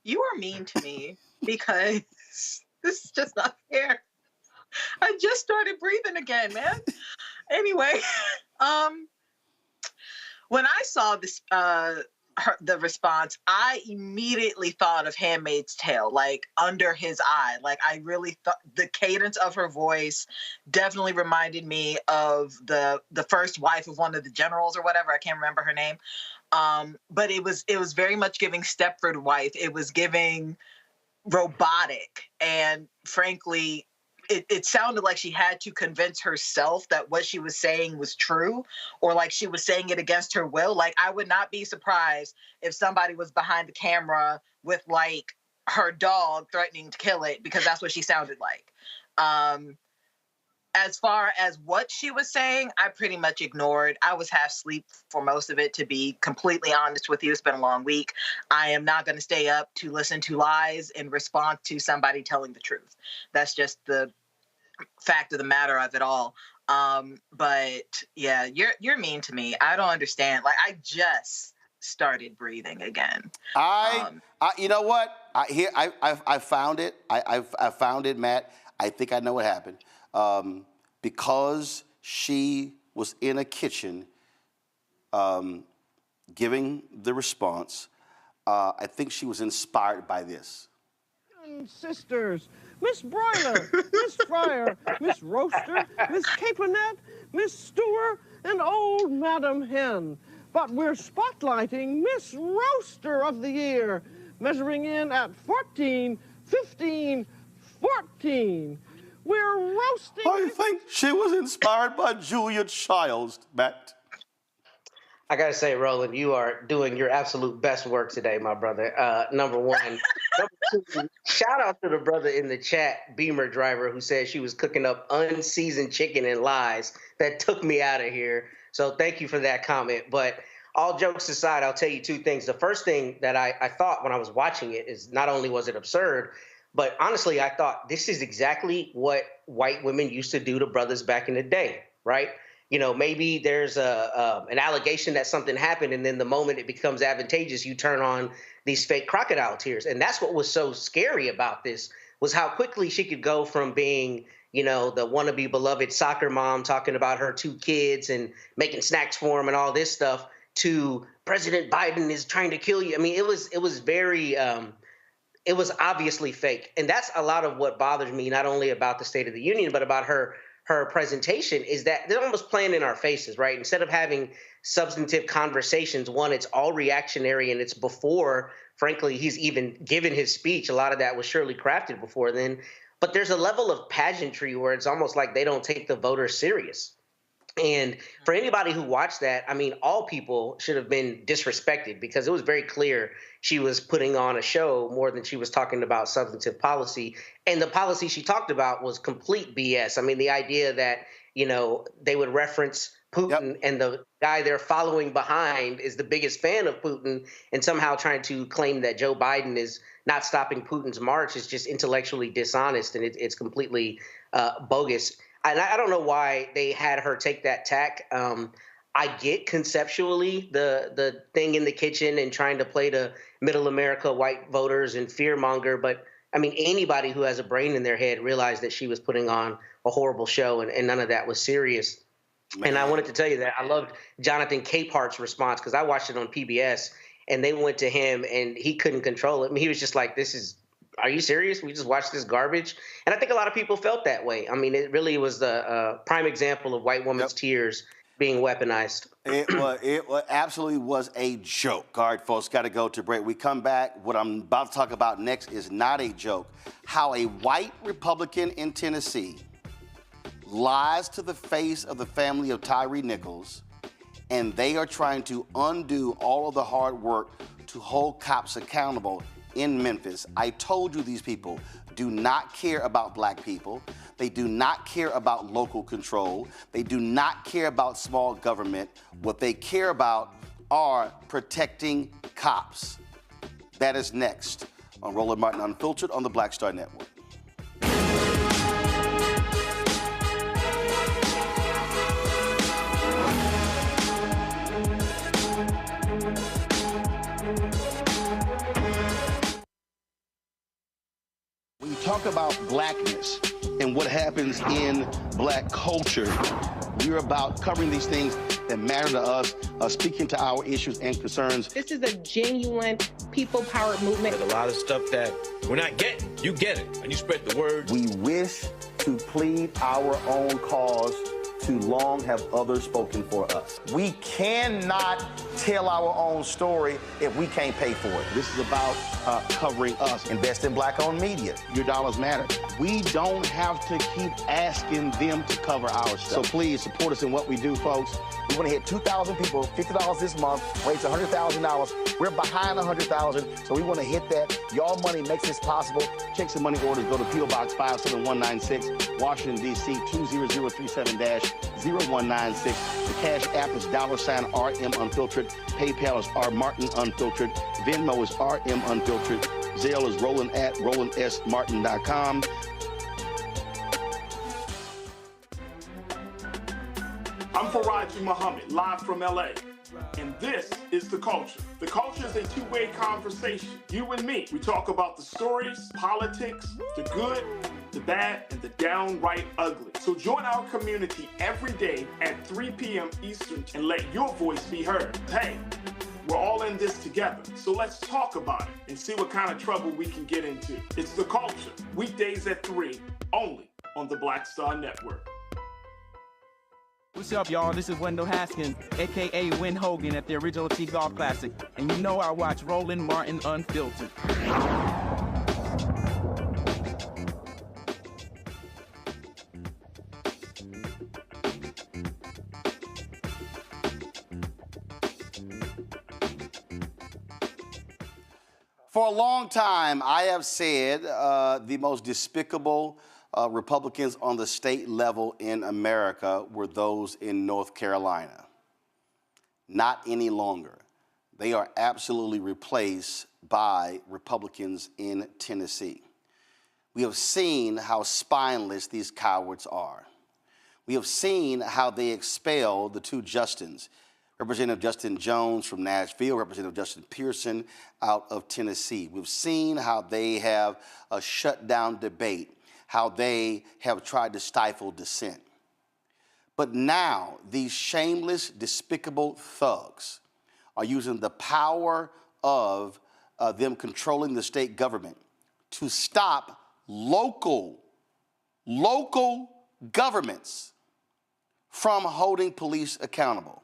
You are mean to me because this is just not fair. I just started breathing again, man. Anyway, when I saw this, the response, I immediately thought of Handmaid's Tale, like Under His Eye. Like I really thought the cadence of her voice definitely reminded me of the first wife of one of the generals or whatever. I can't remember her name. But it was very much giving Stepford wife. It was giving robotic, and frankly, it sounded like she had to convince herself that what she was saying was true, or like she was saying it against her will. Like, I would not be surprised if somebody was behind the camera with like her dog threatening to kill it, because that's what she sounded like. As far as what she was saying, I pretty much ignored. I was half asleep for most of it, to be completely honest with you. It's been a long week. I am not going to stay up to listen to lies in response to somebody telling the truth. That's just the fact of the matter of it all. But yeah, you're mean to me. I don't understand. Like, I just started breathing again. You know what? I found it. I found it, Matt. I think I know what happened. Because she was in a kitchen giving the response, I think she was inspired by this. Sisters, Miss Broiler, Miss Fryer, Miss Roaster, Miss Caponette, Miss Stewer, and old Madam Hen. But we're spotlighting Miss Roaster of the Year, measuring in at 14, 15, 14. We're roasting. I think she was inspired by Julia Childs, Matt. I gotta say, Roland, you are doing your absolute best work today, my brother. Number one. Number two, shout out to the brother in the chat, Beamer driver, who said she was cooking up unseasoned chicken and lies. That took me out of here. So thank you for that comment. But all jokes aside, I'll tell you two things. The first thing that I thought when I was watching it is not only was it absurd, but honestly, I thought this is exactly what white women used to do to brothers back in the day, right? You know, maybe there's an allegation that something happened, and then the moment it becomes advantageous, you turn on these fake crocodile tears. And that's what was so scary about this, was how quickly she could go from being, you know, the wannabe beloved soccer mom talking about her 2 kids and making snacks for them and all this stuff, to President Biden is trying to kill you. I mean, it was very it was obviously fake. And that's a lot of what bothers me, not only about the State of the Union, but about her presentation, is that they're almost playing in our faces, right? Instead of having substantive conversations, one, it's all reactionary, and it's before, frankly, he's even given his speech. A lot of that was surely crafted before then. But there's a level of pageantry where it's almost like they don't take the voters serious. And for anybody who watched that, I mean, all people should have been disrespected, because it was very clear she was putting on a show more than she was talking about substantive policy. And the policy she talked about was complete BS. I mean, the idea that, you know, they would reference Putin, and the guy they're following behind is the biggest fan of Putin, and somehow trying to claim that Joe Biden is not stopping Putin's march is just intellectually dishonest, and it's completely bogus. And I don't know why they had her take that tack. I get conceptually the thing in the kitchen and trying to play to middle America white voters and fearmonger, but I mean, anybody who has a brain in their head realized that she was putting on a horrible show, and none of that was serious. Man. And I wanted to tell you that I loved Jonathan Capehart's response, because I watched it on PBS, and they went to him and he couldn't control it. I mean, he was just like, are you serious? We just watched this garbage? And I think a lot of people felt that way. I mean, it really was the prime example of white woman's tears being weaponized. It absolutely was a joke. All right, folks, got to go to break. We come back. What I'm about to talk about next is not a joke. How a white Republican in Tennessee lies to the face of the family of Tyre Nichols, and they are trying to undo all of the hard work to hold cops accountable in Memphis. I told you these people do not care about black people. They do not care about local control. They do not care about small government. What they care about are protecting cops. That is next on Roland Martin Unfiltered on the Black Star Network. When you talk about blackness and what happens in black culture, we're about covering these things that matter to us, speaking to our issues and concerns. This is a genuine people-powered movement. There's a lot of stuff that we're not getting. You get it, and you spread the word. We wish to plead our own cause Too long have others spoken for us. We cannot tell our own story if we can't pay for it. This is about covering us. Invest in black-owned media. Your dollars matter. We don't have to keep asking them to cover our stuff. So please support us in what we do, folks. We want to hit 2,000 people, $50 this month, raise $100,000. We're behind $100,000, so we want to hit that. Y'all money makes this possible. Check some money orders. Go to P.O. Box 57196, Washington, D.C. 20037-0196. The Cash App is $RM Unfiltered. PayPal is R Martin Unfiltered. Venmo is RM Unfiltered. Zelle is Roland at RolandSMartin.com. I'm Faraji Muhammad, live from LA. And this is The Culture. The Culture is a two-way conversation. You and me. We talk about the stories, politics, the good, the bad, and the downright ugly. So join our community every day at 3 p.m. Eastern and let your voice be heard. Hey, we're all in this together. So let's talk about it and see what kind of trouble we can get into. It's The Culture, weekdays at 3, only on the Black Star Network. What's up, y'all? This is Wendell Haskins, a.k.a. Win Hogan at the Original T Golf Classic. And you know I watch Roland Martin Unfiltered. For a long time, I have said the most despicable Republicans on the state level in America were those in North Carolina. Not any longer. They are absolutely replaced by Republicans in Tennessee. We have seen how spineless these cowards are. We have seen how they expelled the two Justins, Representative Justin Jones from Nashville, Representative Justin Pearson out of Tennessee. We've seen how they have shut down debate, how they have tried to stifle dissent. But now these shameless, despicable thugs are using the power of them controlling the state government to stop local governments from holding police accountable.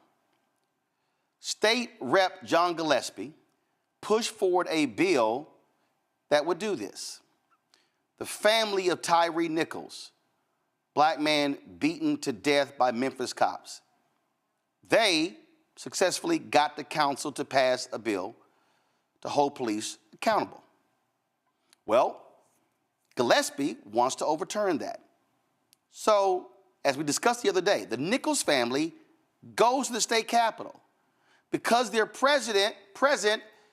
State Rep John Gillespie pushed forward a bill that would do this. The family of Tyre Nichols, black man beaten to death by Memphis cops, they successfully got the council to pass a bill to hold police accountable. Well, Gillespie wants to overturn that. So, as we discussed the other day, the Nichols family goes to the state capitol. Because their present,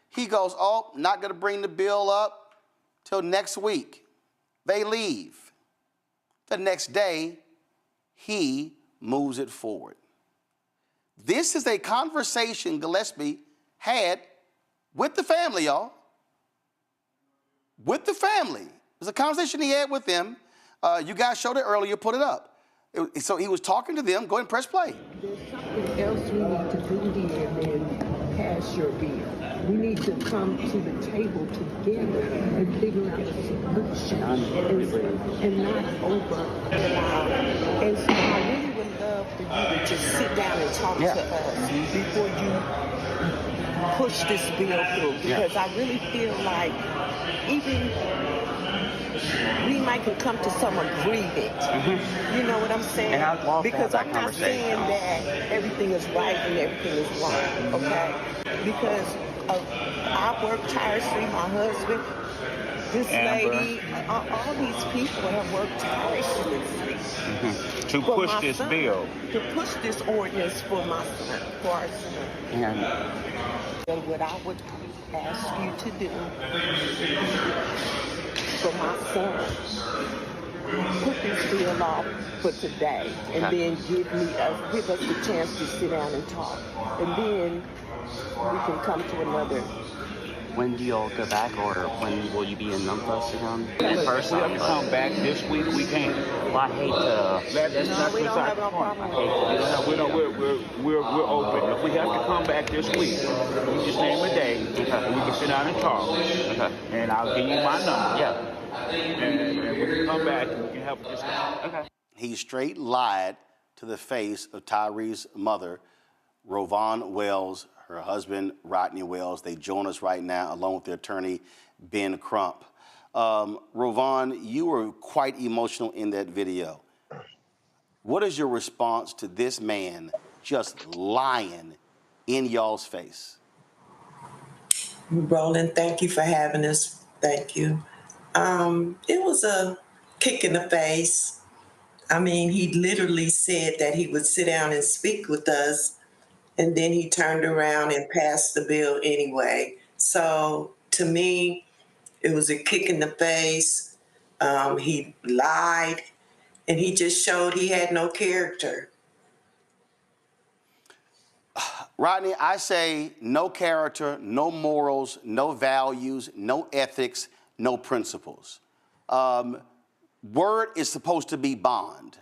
he goes, oh, not going to bring the bill up till next week. They leave. The next day, he moves it forward. This is a conversation Gillespie had with the family, y'all. With the family. It was a conversation he had with them. You guys showed it earlier, put it up. So he was talking to them. Go ahead and press play. There's something else we need to do here than pass your bill. We need to come to the table together and figure out a solution and not over. And so I really would love for you to just sit down and talk to us before you push this bill through. Because I really feel like even we might can come to some agreement. You know what I'm saying? And I'd love because to have I'm that not saying that everything is right and everything is wrong, okay? Because I work tirelessly, my husband, this lady, all these people have worked tirelessly to push this son, bill. To push this ordinance for my son, for our son. And what I would ask you to do for my son, put this bill off for today, and then give us the chance to sit down and talk, and then we can come to another. When do y'all go back, or when will you be in Memphis again? In person? If we have to come back this week, we can. Well, I hate to. We don't have no problem. We're open. If we have to come back this week, you just name a day, and we can sit down and talk. And I'll give you my number. And we can come back and we can have a discussion. He straight lied to to the face of Tyre's mother, Roland Wells, her husband, Rodney Wells. They join us right now, along with their attorney, Ben Crump. Roland, you were quite emotional in that video. What is your response to this man just lying in y'all's face? Roland, thank you for having us. Thank you. It was a kick in the face. I mean, he literally said that he would sit down and speak with us, and then he turned around and passed the bill anyway. So to me, it was a kick in the face. He lied, and he just showed he had no character. Rodney, I say no character, no morals, no values, no ethics, no principles. Word is supposed to be bond.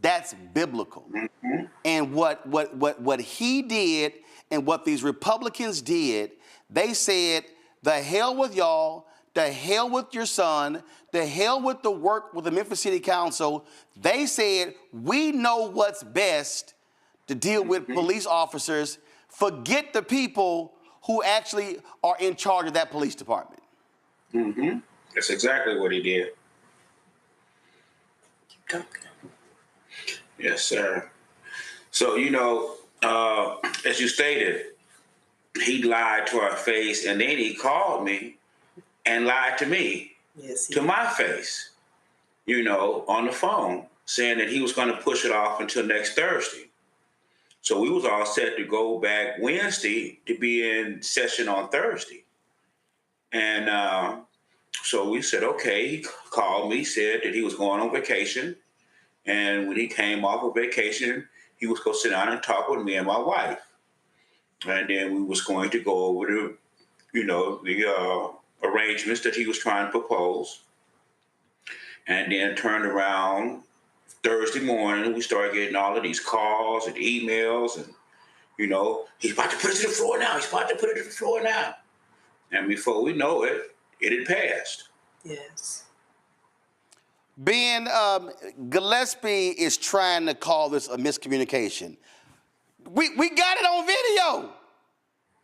That's biblical. Mm-hmm. And what he did and what these Republicans did, they said, the hell with y'all, the hell with your son, the hell with the work with the Memphis City Council. They said, we know what's best to deal with police officers. Forget the people who actually are in charge of that police department. Mm-hmm. That's exactly what he did. Yes, sir. So, as you stated, he lied to our face, and then he called me and lied to me, to my face, on the phone, saying that he was going to push it off until next Thursday. So we was all set to go back Wednesday to be in session on Thursday. And so we said, okay. He called me, said that he was going on vacation. And when he came off of vacation, he was going to sit down and talk with me and my wife. And then we was going to go over the arrangements that he was trying to propose. And then turned around Thursday morning, we started getting all of these calls and emails, and, he's about to put it to the floor now. He's about to put it to the floor now. And before we know it, it had passed. Yes. Ben, Gillespie is trying to call this a miscommunication. We got it on video.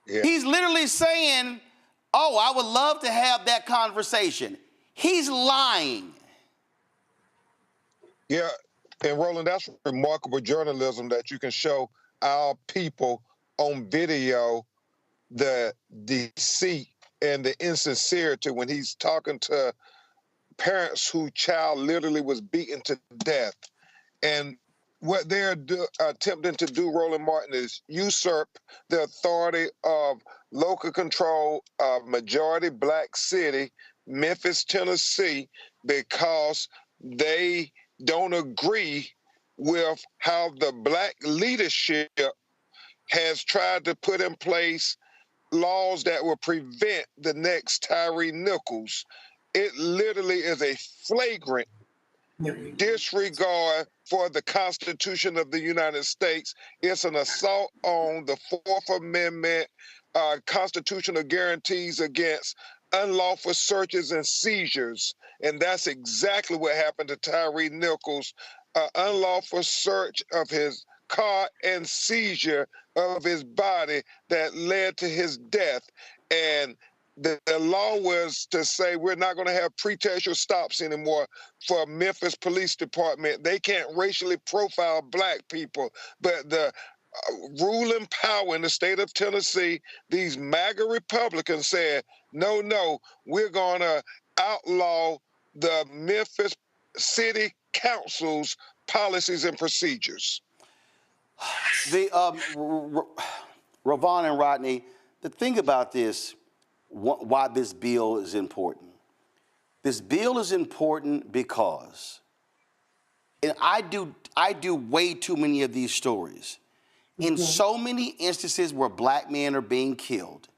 Yeah. He's literally saying, oh, I would love to have that conversation. He's lying. Yeah, and Roland, that's remarkable journalism that you can show our people on video the deceit and the insincerity when he's talking to parents whose child literally was beaten to death. And what they're attempting to do, Roland Martin, is usurp the authority of local control of majority black city, Memphis, Tennessee, because they don't agree with how the black leadership has tried to put in place laws that will prevent the next Tyre Nichols. It literally is a flagrant disregard for the Constitution of the United States. It's an assault on the Fourth Amendment constitutional guarantees against unlawful searches and seizures. And that's exactly what happened to Tyre Nichols, unlawful search of his car and seizure of his body that led to his death. And the law was to say we're not going to have pretextual stops anymore for Memphis Police Department. They can't racially profile black people. But the ruling power in the state of Tennessee, these MAGA Republicans said, no, we're going to outlaw the Memphis City Council's policies and procedures. Roland and Rodney, the thing about this, why this bill is important. This bill is important because, and I do way too many of these stories. In so many instances where black men are being killed,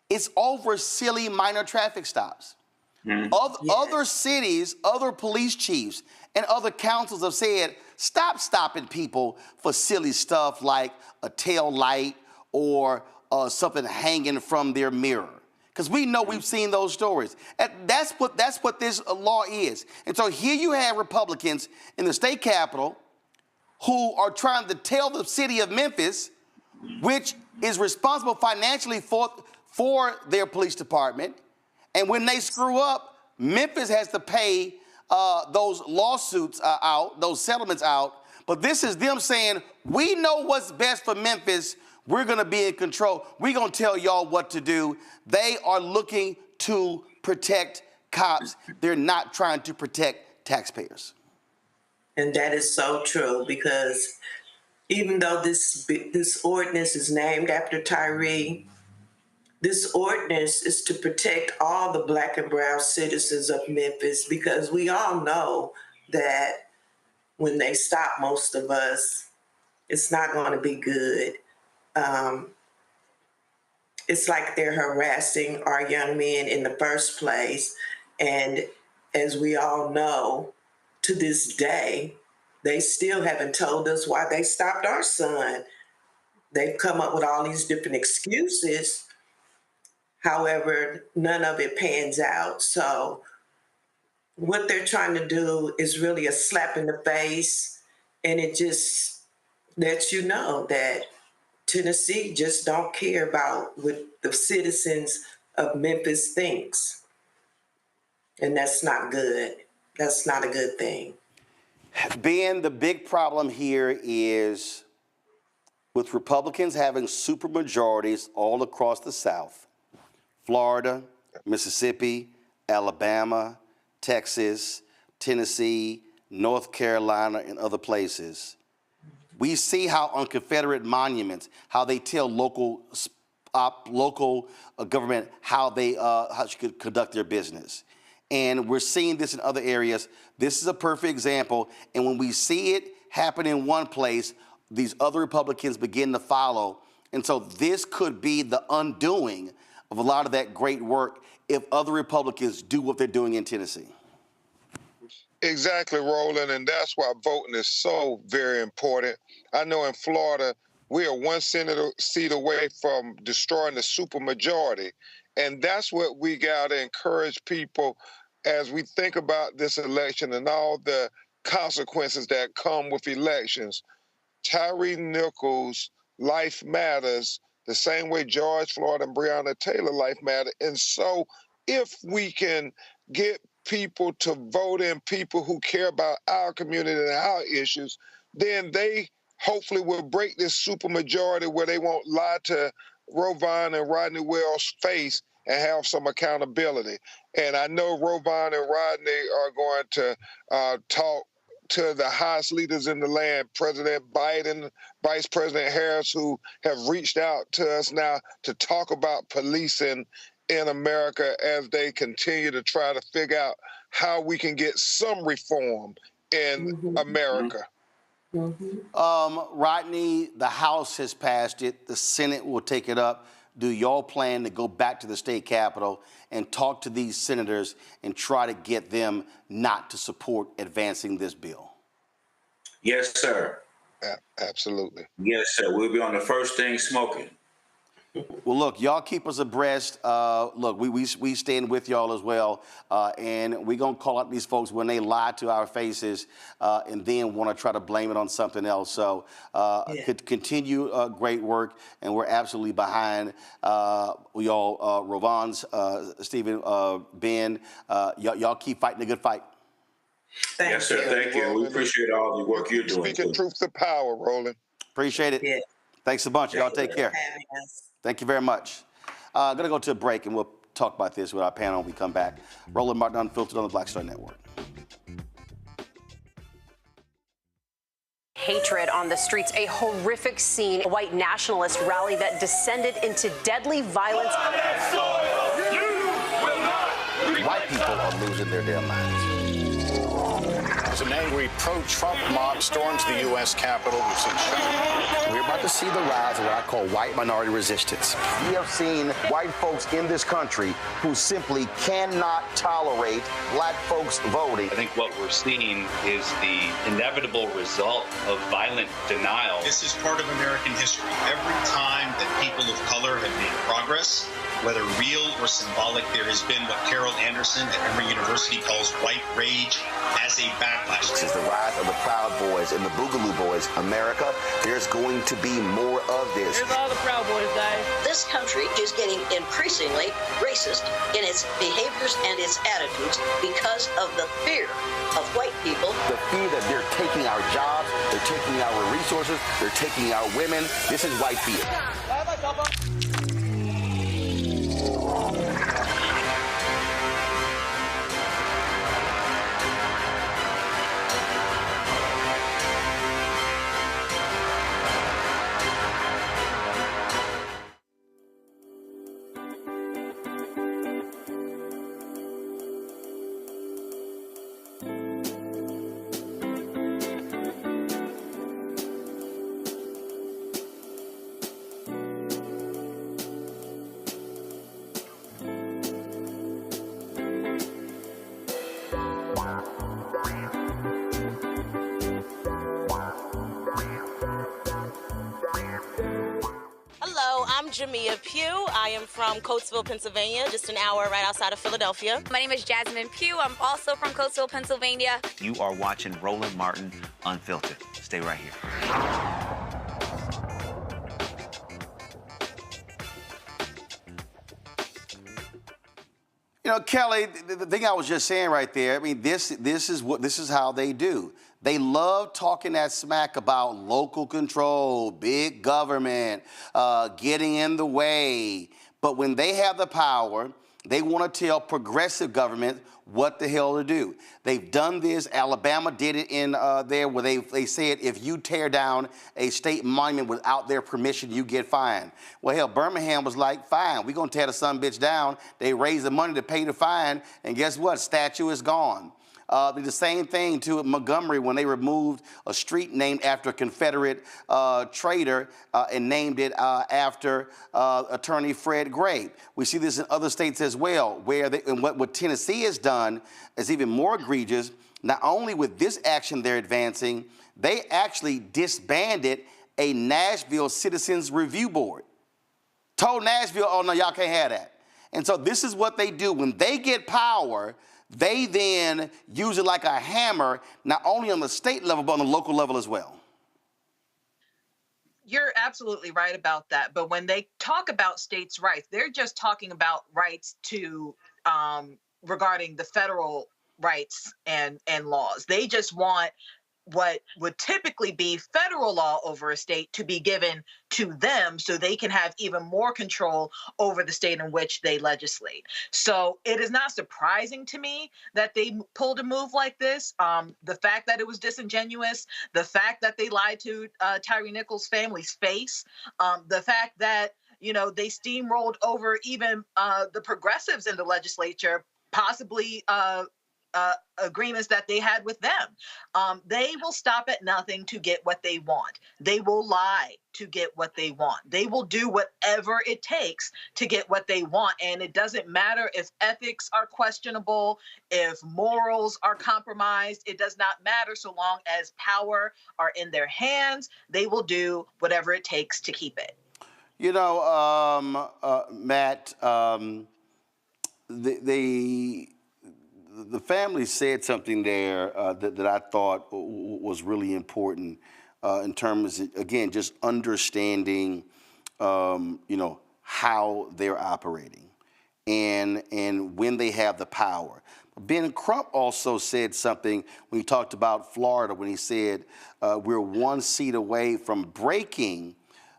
it's over silly minor traffic stops. Other cities, other police chiefs, and other councils have said, stop stopping people for silly stuff like a tail light or something hanging from their mirror. Because we know we've seen those stories. That's what this law is. And so here you have Republicans in the state capitol who are trying to tell the city of Memphis, which is responsible financially for their police department, and when they screw up, Memphis has to pay those lawsuits out, those settlements out. But this is them saying, we know what's best for Memphis. We're going to be in control. We're going to tell y'all what to do. They are looking to protect cops. They're not trying to protect taxpayers. And that is so true, because even though this ordinance is named after Tyre, this ordinance is to protect all the Black and brown citizens of Memphis, because we all know that when they stop most of us, it's not going to be good. It's like they're harassing our young men in the first place. And as we all know, to this day, they still haven't told us why they stopped our son. They've come up with all these different excuses. However, none of it pans out. So what they're trying to do is really a slap in the face, and it just lets you know that Tennessee just don't care about what the citizens of Memphis thinks. And that's not good. That's not a good thing. Ben, the big problem here is with Republicans having supermajorities all across the South, Florida, Mississippi, Alabama, Texas, Tennessee, North Carolina, and other places. We see how on Confederate monuments, how they tell local government how they should conduct their business. And we're seeing this in other areas. This is a perfect example. And when we see it happen in one place, these other Republicans begin to follow. And so this could be the undoing of a lot of that great work if other Republicans do what they're doing in Tennessee. Exactly, Roland, and that's why voting is so very important. I know in Florida, we are one senator seat away from destroying the supermajority, and that's what we got to encourage people as we think about this election and all the consequences that come with elections. Tyre Nichols' life matters the same way George Floyd and Breonna Taylor life matter. And so if we can get people to vote in people who care about our community and our issues, then they hopefully will break this supermajority where they won't lie to Roland and Rodney Wells' face and have some accountability. And I know Roland and Rodney are going to talk to the highest leaders in the land, President Biden, Vice President Harris, who have reached out to us now to talk about policing in America as they continue to try to figure out how we can get some reform in America. Rodney, the House has passed it. The Senate will take it up. Do y'all plan to go back to the state capitol and talk to these senators and try to get them not to support advancing this bill? Yes, sir. Absolutely. Yes, sir. We'll be on the first thing smoking. Well, look, y'all keep us abreast. Look, we stand with y'all as well, and we're going to call out these folks when they lie to our faces and then want to try to blame it on something else. So continue great work, and we're absolutely behind y'all, Roland's, Stephen, Ben. Y'all keep fighting a good fight. Yes, sir. Thank you. We appreciate all the work you're doing. Speaking truth to power, Roland. Appreciate it. Yeah. Thanks a bunch. Y'all take care. Thank you very much. Going to go to a break, and we'll talk about this with our panel when we come back. Roland Martin Unfiltered on the Black Star Network. Hatred on the streets, a horrific scene, a white nationalist rally that descended into deadly violence. White people are losing their damn minds. As an angry pro-Trump mob storms the U.S. Capitol, we've seen shooting. We're about to see the rise of what I call white minority resistance. We have seen white folks in this country who simply cannot tolerate black folks voting. I think what we're seeing is the inevitable result of violent denial. This is part of American history. Every time that people of color have made progress, whether real or symbolic, there has been what Carol Anderson at Emory University calls white rage as a backlash. This is the rise of the Proud Boys and the Boogaloo Boys. America, there's going to be more of this. Here's all the Proud Boys, guys. This country is getting increasingly racist in its behaviors and its attitudes because of the fear of white people. The fear that they're taking our jobs, they're taking our resources, they're taking our women. This is white fear. I'm Jamia Pugh. I am from Coatesville, Pennsylvania, just an hour right outside of Philadelphia. My name is Jasmine Pugh. I'm also from Coatesville, Pennsylvania. You are watching Roland Martin Unfiltered. Stay right here. You know, Kelly, the thing I was just saying right there, I mean, this is how they do. They love talking that smack about local control, big government, getting in the way. But when they have the power, they want to tell progressive government what the hell to do. They've done this. Alabama did it in there where they said if you tear down a state monument without their permission, you get fined. Well, hell, Birmingham was like, fine, we're going to tear the son bitch down. They raised the money to pay the fine, and guess what? Statue is gone. The same thing to Montgomery when they removed a street named after a Confederate traitor and named it after Attorney Fred Gray. We see this in other states as well, where and what Tennessee has done is even more egregious. Not only with this action they're advancing, they actually disbanded a Nashville Citizens Review Board. Told Nashville, oh no, y'all can't have that. And so this is what they do. When they get power, they then use it like a hammer, not only on the state level, but on the local level as well. You're absolutely right about that. But when they talk about states' rights, they're just talking about rights to regarding the federal rights and laws. They just want what would typically be federal law over a state to be given to them so they can have even more control over the state in which they legislate. So it is not surprising to me that they pulled a move like this. The fact that it was disingenuous, the fact that they lied to Tyre Nichols' family's face, the fact that, you know, they steamrolled over even the progressives in the legislature, possibly agreements that they had with them. They will stop at nothing to get what they want. They will lie to get what they want. They will do whatever it takes to get what they want. And it doesn't matter if ethics are questionable, if morals are compromised. It does not matter so long as power are in their hands. They will do whatever it takes to keep it. You know, Matt, the family said something there that I thought was really important in terms of, again, just understanding, you know, how they're operating and when they have the power. Ben Crump also said something when he talked about Florida, when he said we're one seat away from breaking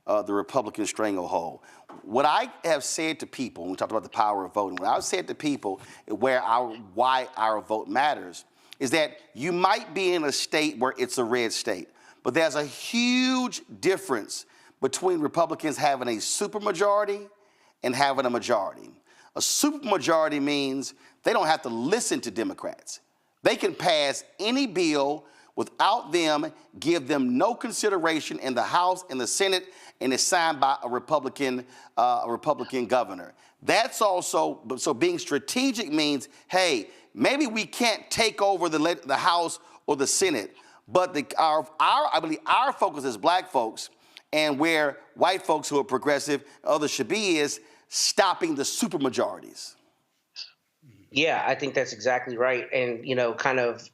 the Republican stranglehold. What I have said to people, when we talked about the power of voting, what I've said to people why our vote matters is that you might be in a state where it's a red state, but there's a huge difference between Republicans having a supermajority and having a majority. A supermajority means they don't have to listen to Democrats. They can pass any bill without them, give them no consideration in the House and the Senate, and it's signed by a Republican governor. That's also, so being strategic means, hey, maybe we can't take over the House or the Senate, but I believe our focus as black folks and where white folks who are progressive, others should be, is stopping the supermajorities. Yeah, I think that's exactly right. And, kind of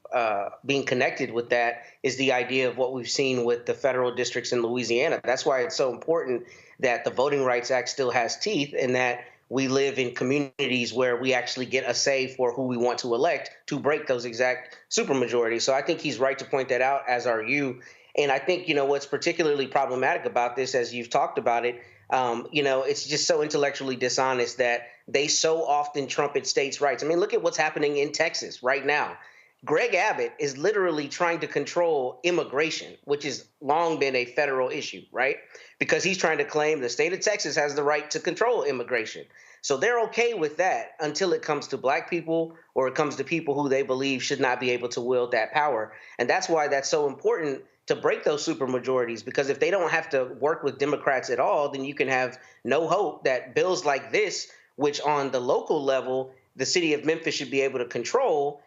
being connected with that is the idea of what we've seen with the federal districts in Louisiana. That's why it's so important that the Voting Rights Act still has teeth and that we live in communities where we actually get a say for who we want to elect to break those exact supermajorities. So I think he's right to point that out, as are you. And I think, what's particularly problematic about this, as you've talked about it, it's just so intellectually dishonest that they so often trumpet states' rights. I mean, look at what's happening in Texas right now. Greg Abbott is literally trying to control immigration, which has long been a federal issue, right? Because he's trying to claim the state of Texas has the right to control immigration. So they're okay with that until it comes to black people or it comes to people who they believe should not be able to wield that power. And that's why that's so important to break those supermajorities, because if they don't have to work with Democrats at all, then you can have no hope that bills like this, which on the local level, the city of Memphis should be able to control,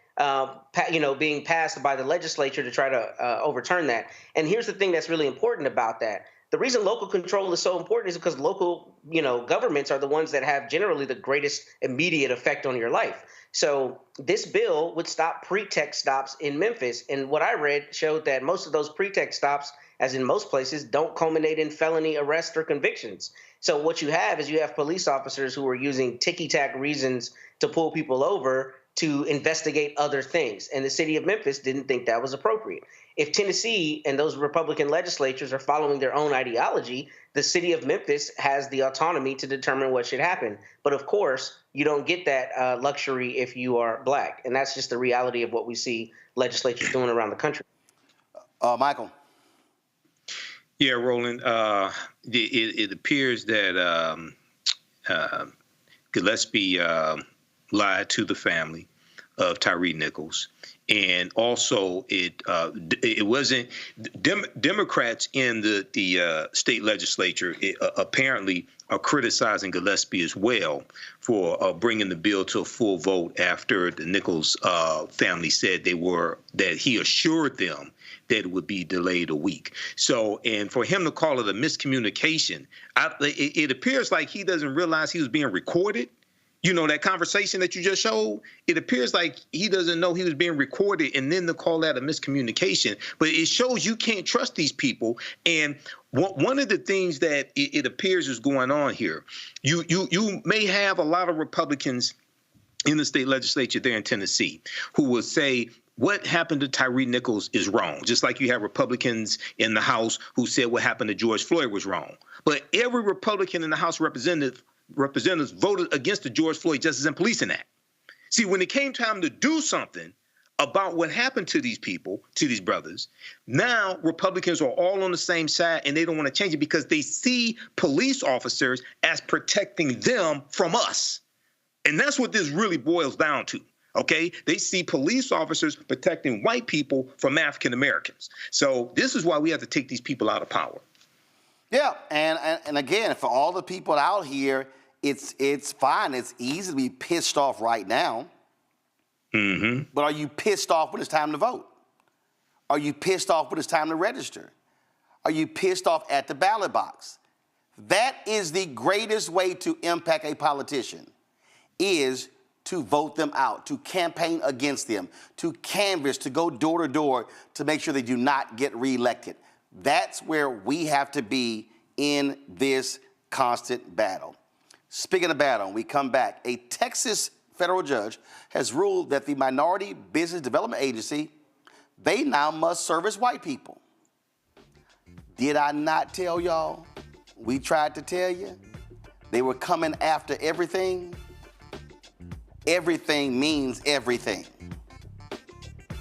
being passed by the legislature to try to overturn that. And here's the thing that's really important about that. The reason local control is so important is because local, governments are the ones that have generally the greatest immediate effect on your life. So this bill would stop pretext stops in Memphis. And what I read showed that most of those pretext stops, as in most places, don't culminate in felony arrests or convictions. So what you have is police officers who are using ticky-tack reasons to pull people over to investigate other things. And the city of Memphis didn't think that was appropriate. If Tennessee and those Republican legislatures are following their own ideology, the city of Memphis has the autonomy to determine what should happen. But of course, you don't get that luxury if you are black. And that's just the reality of what we see legislatures doing around the country. Michael. Yeah, Roland, it appears that Gillespie lied to the family of Tyre Nichols. And also, it wasn't Democrats in the state legislature apparently are criticizing Gillespie as well for bringing the bill to a full vote after the Nichols family said that he assured them that it would be delayed a week. So, and for him to call it a miscommunication, it appears like he doesn't realize he was being recorded. That conversation that you just showed, it appears like he doesn't know he was being recorded, and then to call that a miscommunication. But it shows you can't trust these people. And one of the things that it appears is going on here, you may have a lot of Republicans in the state legislature there in Tennessee who will say, what happened to Tyre Nichols is wrong, just like you have Republicans in the House who said what happened to George Floyd was wrong. But every Republican in the House of Representatives voted against the George Floyd Justice and Policing Act. See, when it came time to do something about what happened to these people, to these brothers, now Republicans are all on the same side and they don't want to change it because they see police officers as protecting them from us. And that's what this really boils down to. Okay, they see police officers protecting white people from African Americans. So this is why we have to take these people out of power. Yeah, and again, for all the people out here, it's fine. It's easy to be pissed off right now. Mm-hmm. But are you pissed off when it's time to vote? Are you pissed off when it's time to register? Are you pissed off at the ballot box? That is the greatest way to impact a politician, is to vote them out, to campaign against them, to canvass, to go door to door to make sure they do not get reelected. That's where we have to be in this constant battle. Speaking of battle, we come back. A Texas federal judge has ruled that the Minority Business Development Agency, they now must service white people. Did I not tell y'all? We tried to tell you. They were coming after everything. Everything means everything.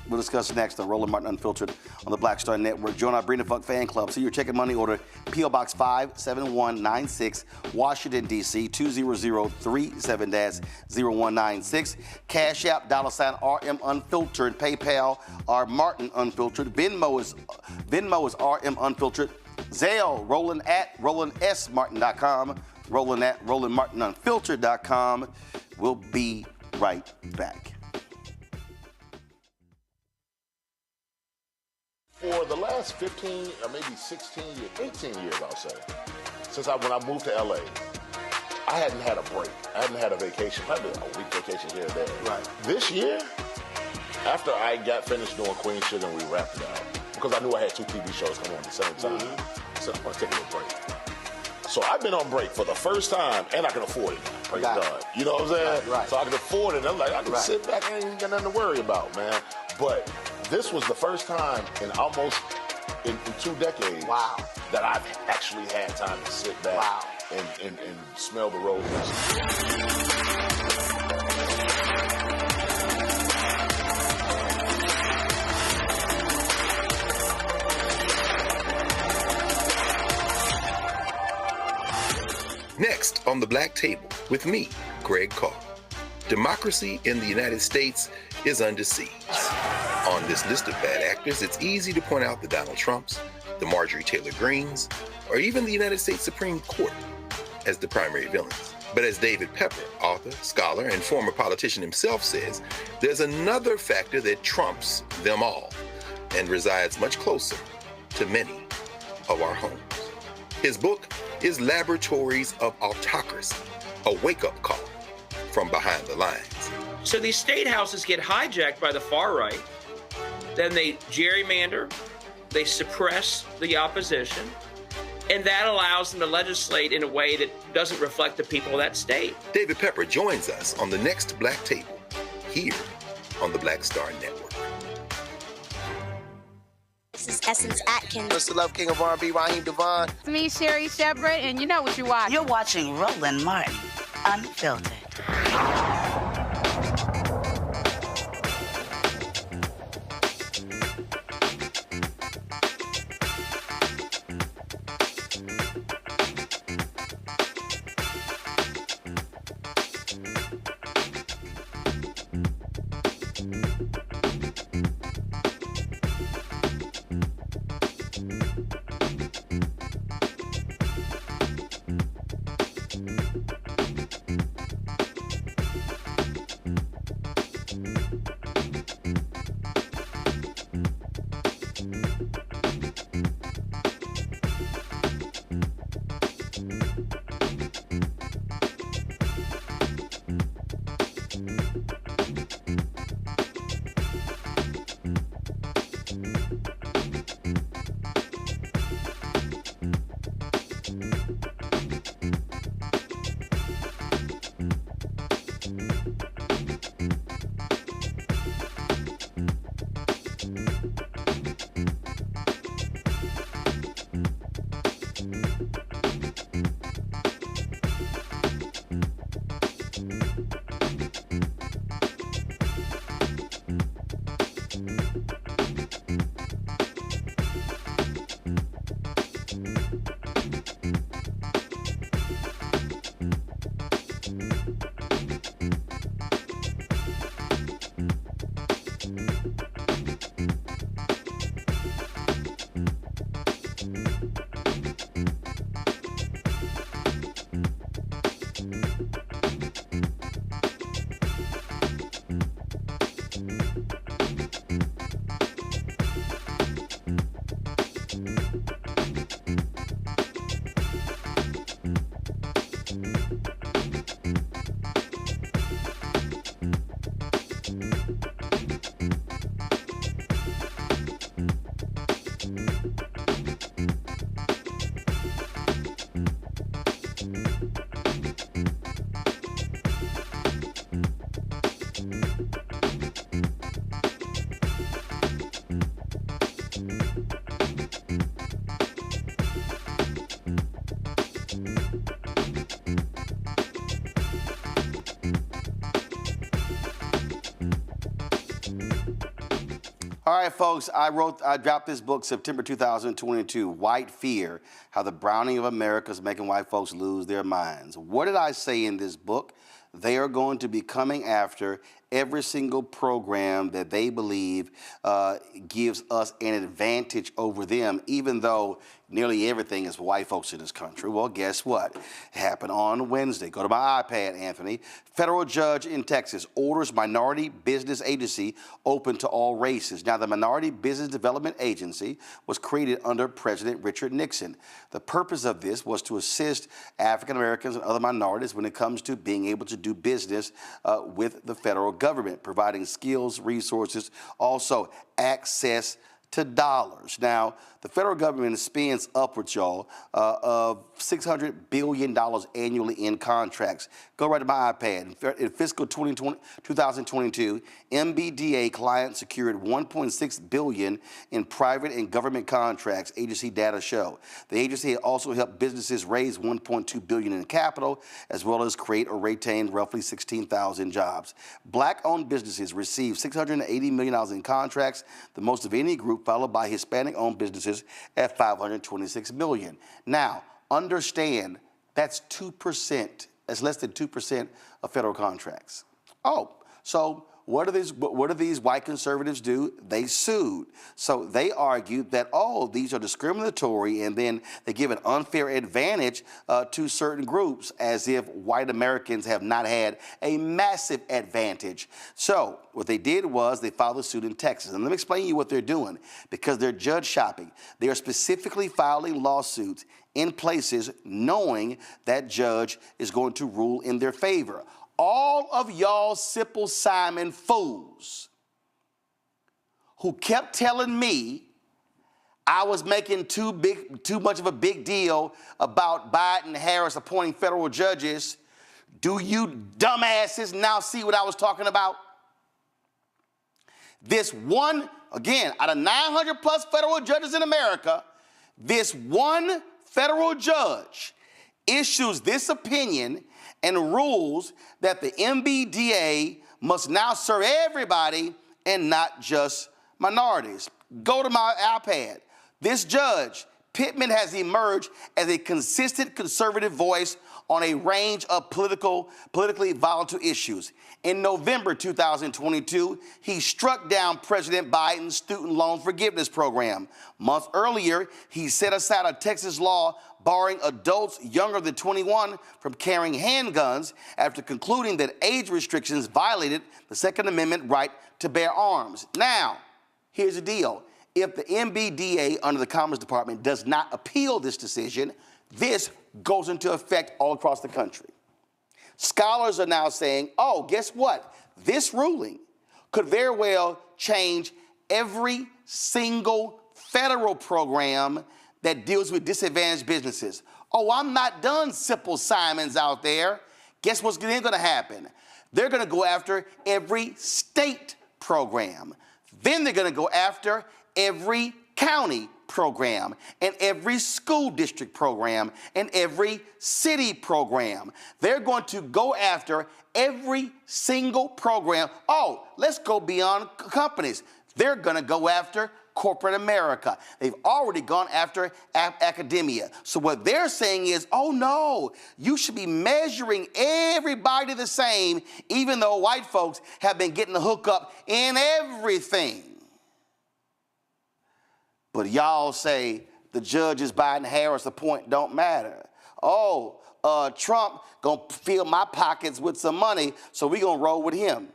We'll discuss next on Roland Martin Unfiltered on the Black Star Network. Join our Bring the Fuck fan club. See your check and money order, P.O. Box 57196, Washington, D.C. 20037-0196. Cash App, $RM Unfiltered. PayPal, R Martin Unfiltered. Venmo is RM Unfiltered. Zelle, Roland at RolandSMartin.com. Roland at RolandMartinUnfiltered.com. We'll be right back. For the last 15 or maybe 16 years, 18 years, I'll say, since when I moved to LA, I hadn't had a break. I hadn't had a vacation, probably a week vacation here and there. Right. This year, after I got finished doing Queen Sugar and we wrapped it out, because I knew I had 2 TV shows coming on at the same time, I said, I'm going to take a little break. So I've been on break for the first time, and I can afford it now. Praise God. You know what I'm saying? Right. So I can afford it. I'm like, I can sit back and ain't got nothing to worry about, man. But this was the first time in almost in 2 decades that I've actually had time to sit back and smell the roses. Next on the Black Table with me, Greg Carr. Democracy in the United States is under siege. On this list of bad actors, it's easy to point out the Donald Trumps, the Marjorie Taylor Greens, or even the United States Supreme Court as the primary villains. But as David Pepper, author, scholar, and former politician himself says, there's another factor that trumps them all and resides much closer to many of our homes. His book is Laboratories of Autocracy, a wake-up call from behind the lines. So these state houses get hijacked by the far right, then they gerrymander, they suppress the opposition, and that allows them to legislate in a way that doesn't reflect the people of that state. David Pepper joins us on the next Black Table, here on the Black Star Network. This is Essence Atkins. It's the Love King of R&B, Raheem Devon. It's me, Sherry Shepherd, and you know what you're watching. You're watching Roland Martin, Unfiltered. All right, folks, I dropped this book September 2022, White Fear, How the Browning of America is Making White Folks Lose Their Minds. What did I say in this book? They are going to be coming after every single program that they believe gives us an advantage over them, even though nearly everything is for white folks in this country. Well, guess what? It happened on Wednesday. Go to my iPad, Anthony. Federal judge in Texas orders minority business agency open to all races. Now, the Minority Business Development Agency was created under President Richard Nixon. The purpose of this was to assist African Americans and other minorities when it comes to being able to do business with the federal government, providing skills, resources, also access to dollars. Now, the federal government spends upwards, y'all, of $600 billion annually in contracts. Go right to my iPad. In fiscal 2022, MBDA clients secured $1.6 billion in private and government contracts, agency data show. The agency also helped businesses raise $1.2 billion in capital, as well as create or retain roughly 16,000 jobs. Black-owned businesses received $680 million in contracts, the most of any group, followed by Hispanic-owned businesses at $526 million. Now, understand that's 2%. That's less than 2% of federal contracts. Oh, so what do these white conservatives do? They sued. So they argued that, oh, these are discriminatory, and then they give an unfair advantage to certain groups, as if white Americans have not had a massive advantage. So what they did was they filed a suit in Texas. And let me explain to you what they're doing, because they're judge shopping. They are specifically filing lawsuits in places knowing that judge is going to rule in their favor. All of y'all Simple Simon fools who kept telling me I was making too much of a big deal about Biden and Harris appointing federal judges, do you dumbasses now see what I was talking about? This one, again, out of 900 plus federal judges in America, this one federal judge issues this opinion and rules that the MBDA must now serve everybody and not just minorities. Go to my iPad. This judge, Pittman, has emerged as a consistent conservative voice on a range of politically volatile issues. In November 2022, he struck down President Biden's student loan forgiveness program. Months earlier, he set aside a Texas law barring adults younger than 21 from carrying handguns after concluding that age restrictions violated the Second Amendment right to bear arms. Now, here's the deal. If the MBDA under the Commerce Department does not appeal this decision, this goes into effect all across the country. Scholars are now saying, oh, guess what? This ruling could very well change every single federal program that deals with disadvantaged businesses. Oh, I'm not done, Simple Simons out there. Guess what's then going to happen? They're going to go after every state program. Then they're going to go after every county program and every school district program and every city program. They're going to go after every single program. Oh, let's go beyond companies. They're going to go after corporate America. They've already gone after academia. So what they're saying is, oh no, you should be measuring everybody the same, even though white folks have been getting the hookup in everything. But y'all say the judges Biden, Harris, the point don't matter. Oh, Trump gonna fill my pockets with some money, so we gonna roll with him.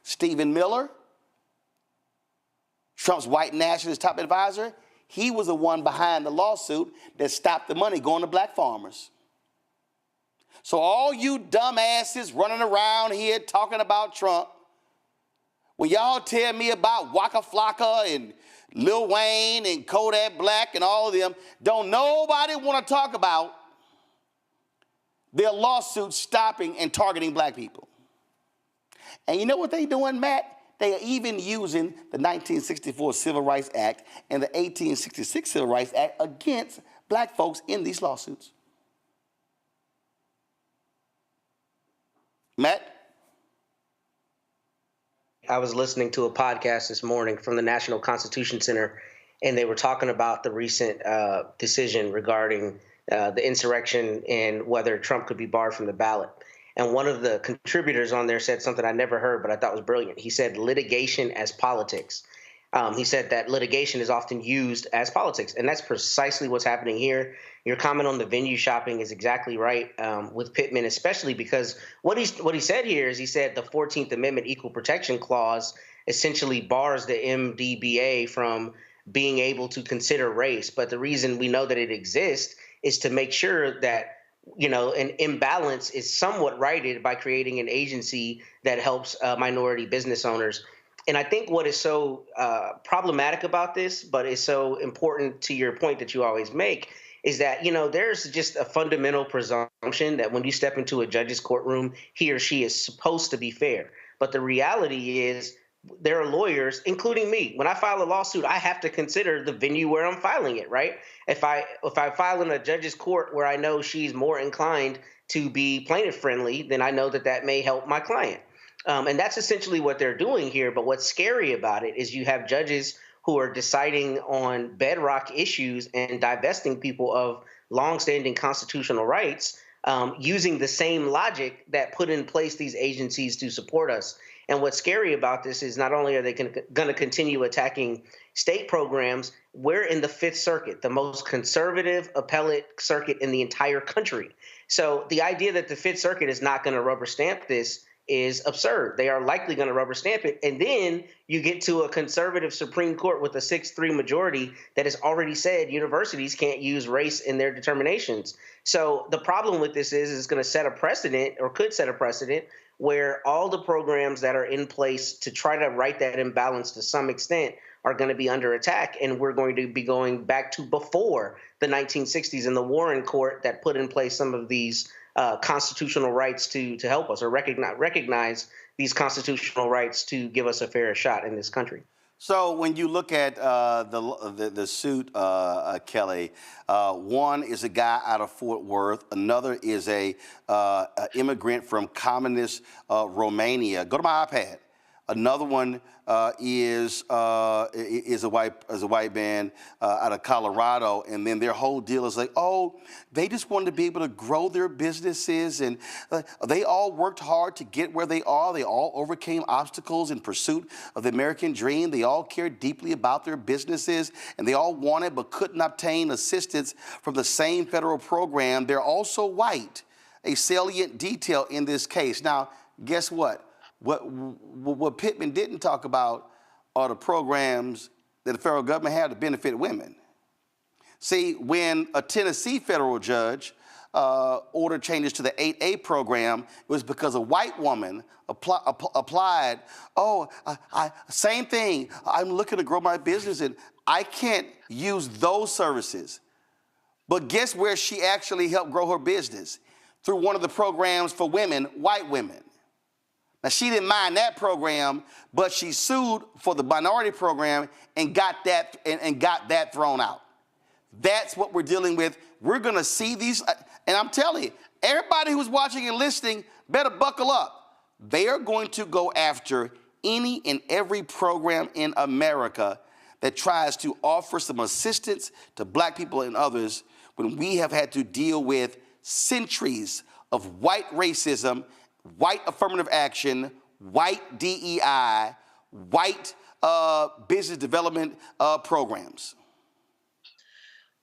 Stephen Miller, Trump's white nationalist top advisor, he was the one behind the lawsuit that stopped the money going to black farmers. So all you dumbasses running around here talking about Trump, when y'all tell me about Waka Flocka and Lil Wayne and Kodak Black and all of them, don't nobody want to talk about their lawsuits stopping and targeting black people. And you know what they doing, Matt? They are even using the 1964 Civil Rights Act and the 1866 Civil Rights Act against black folks in these lawsuits. Matt? I was listening to a podcast this morning from the National Constitution Center, and they were talking about the recent decision regarding the insurrection and whether Trump could be barred from the ballot. And one of the contributors on there said something I never heard, but I thought was brilliant. He said litigation as politics. He said that litigation is often used as politics, and that's precisely what's happening here. Your comment on the venue shopping is exactly right with Pittman, especially because what he said here is he said the 14th Amendment Equal Protection Clause essentially bars the MDBA from being able to consider race. But the reason we know that it exists is to make sure that an imbalance is somewhat righted by creating an agency that helps minority business owners. And I think what is so problematic about this, but is so important to your point that you always make, is that, there's just a fundamental presumption that when you step into a judge's courtroom, he or she is supposed to be fair. But the reality is there are lawyers, including me. When I file a lawsuit, I have to consider the venue where I'm filing it, right? If I file in a judge's court where I know she's more inclined to be plaintiff friendly, then I know that may help my client. And that's essentially what they're doing here. But what's scary about it is you have judges who are deciding on bedrock issues and divesting people of longstanding constitutional rights using the same logic that put in place these agencies to support us. And what's scary about this is not only are they going to continue attacking state programs, we're in the Fifth Circuit, the most conservative appellate circuit in the entire country. So the idea that the Fifth Circuit is not going to rubber stamp this is absurd. They are likely going to rubber stamp it. And then you get to a conservative Supreme Court with a 6-3 majority that has already said universities can't use race in their determinations. So the problem with this is it's going to set a precedent, or could set a precedent, where all the programs that are in place to try to right that imbalance to some extent are going to be under attack. And we're going to be going back to before the 1960s and the Warren Court that put in place some of these constitutional rights to help us, or recognize these constitutional rights to give us a fair shot in this country. So when you look at the suit, Kelly, one is a guy out of Fort Worth. Another is a immigrant from communist Romania. Go to my iPad. Another one is a white man out of Colorado, and then their whole deal is like, oh, they just wanted to be able to grow their businesses, and they all worked hard to get where they are. They all overcame obstacles in pursuit of the American dream. They all cared deeply about their businesses, and they all wanted but couldn't obtain assistance from the same federal program. They're also white, a salient detail in this case. Now, guess what? What Pittman didn't talk about are the programs that the federal government had to benefit women. See, when a Tennessee federal judge ordered changes to the 8A program, it was because a white woman applied. Oh, same thing. I'm looking to grow my business, and I can't use those services. But guess where she actually helped grow her business? Through one of the programs for women, white women. Now, she didn't mind that program, but she sued for the minority program and got that thrown out. That's what we're dealing with. We're going to see these, and I'm telling you, everybody who's watching and listening better buckle up. They are going to go after any and every program in America that tries to offer some assistance to black people and others when we have had to deal with centuries of white racism, white affirmative action, white DEI, white business development programs.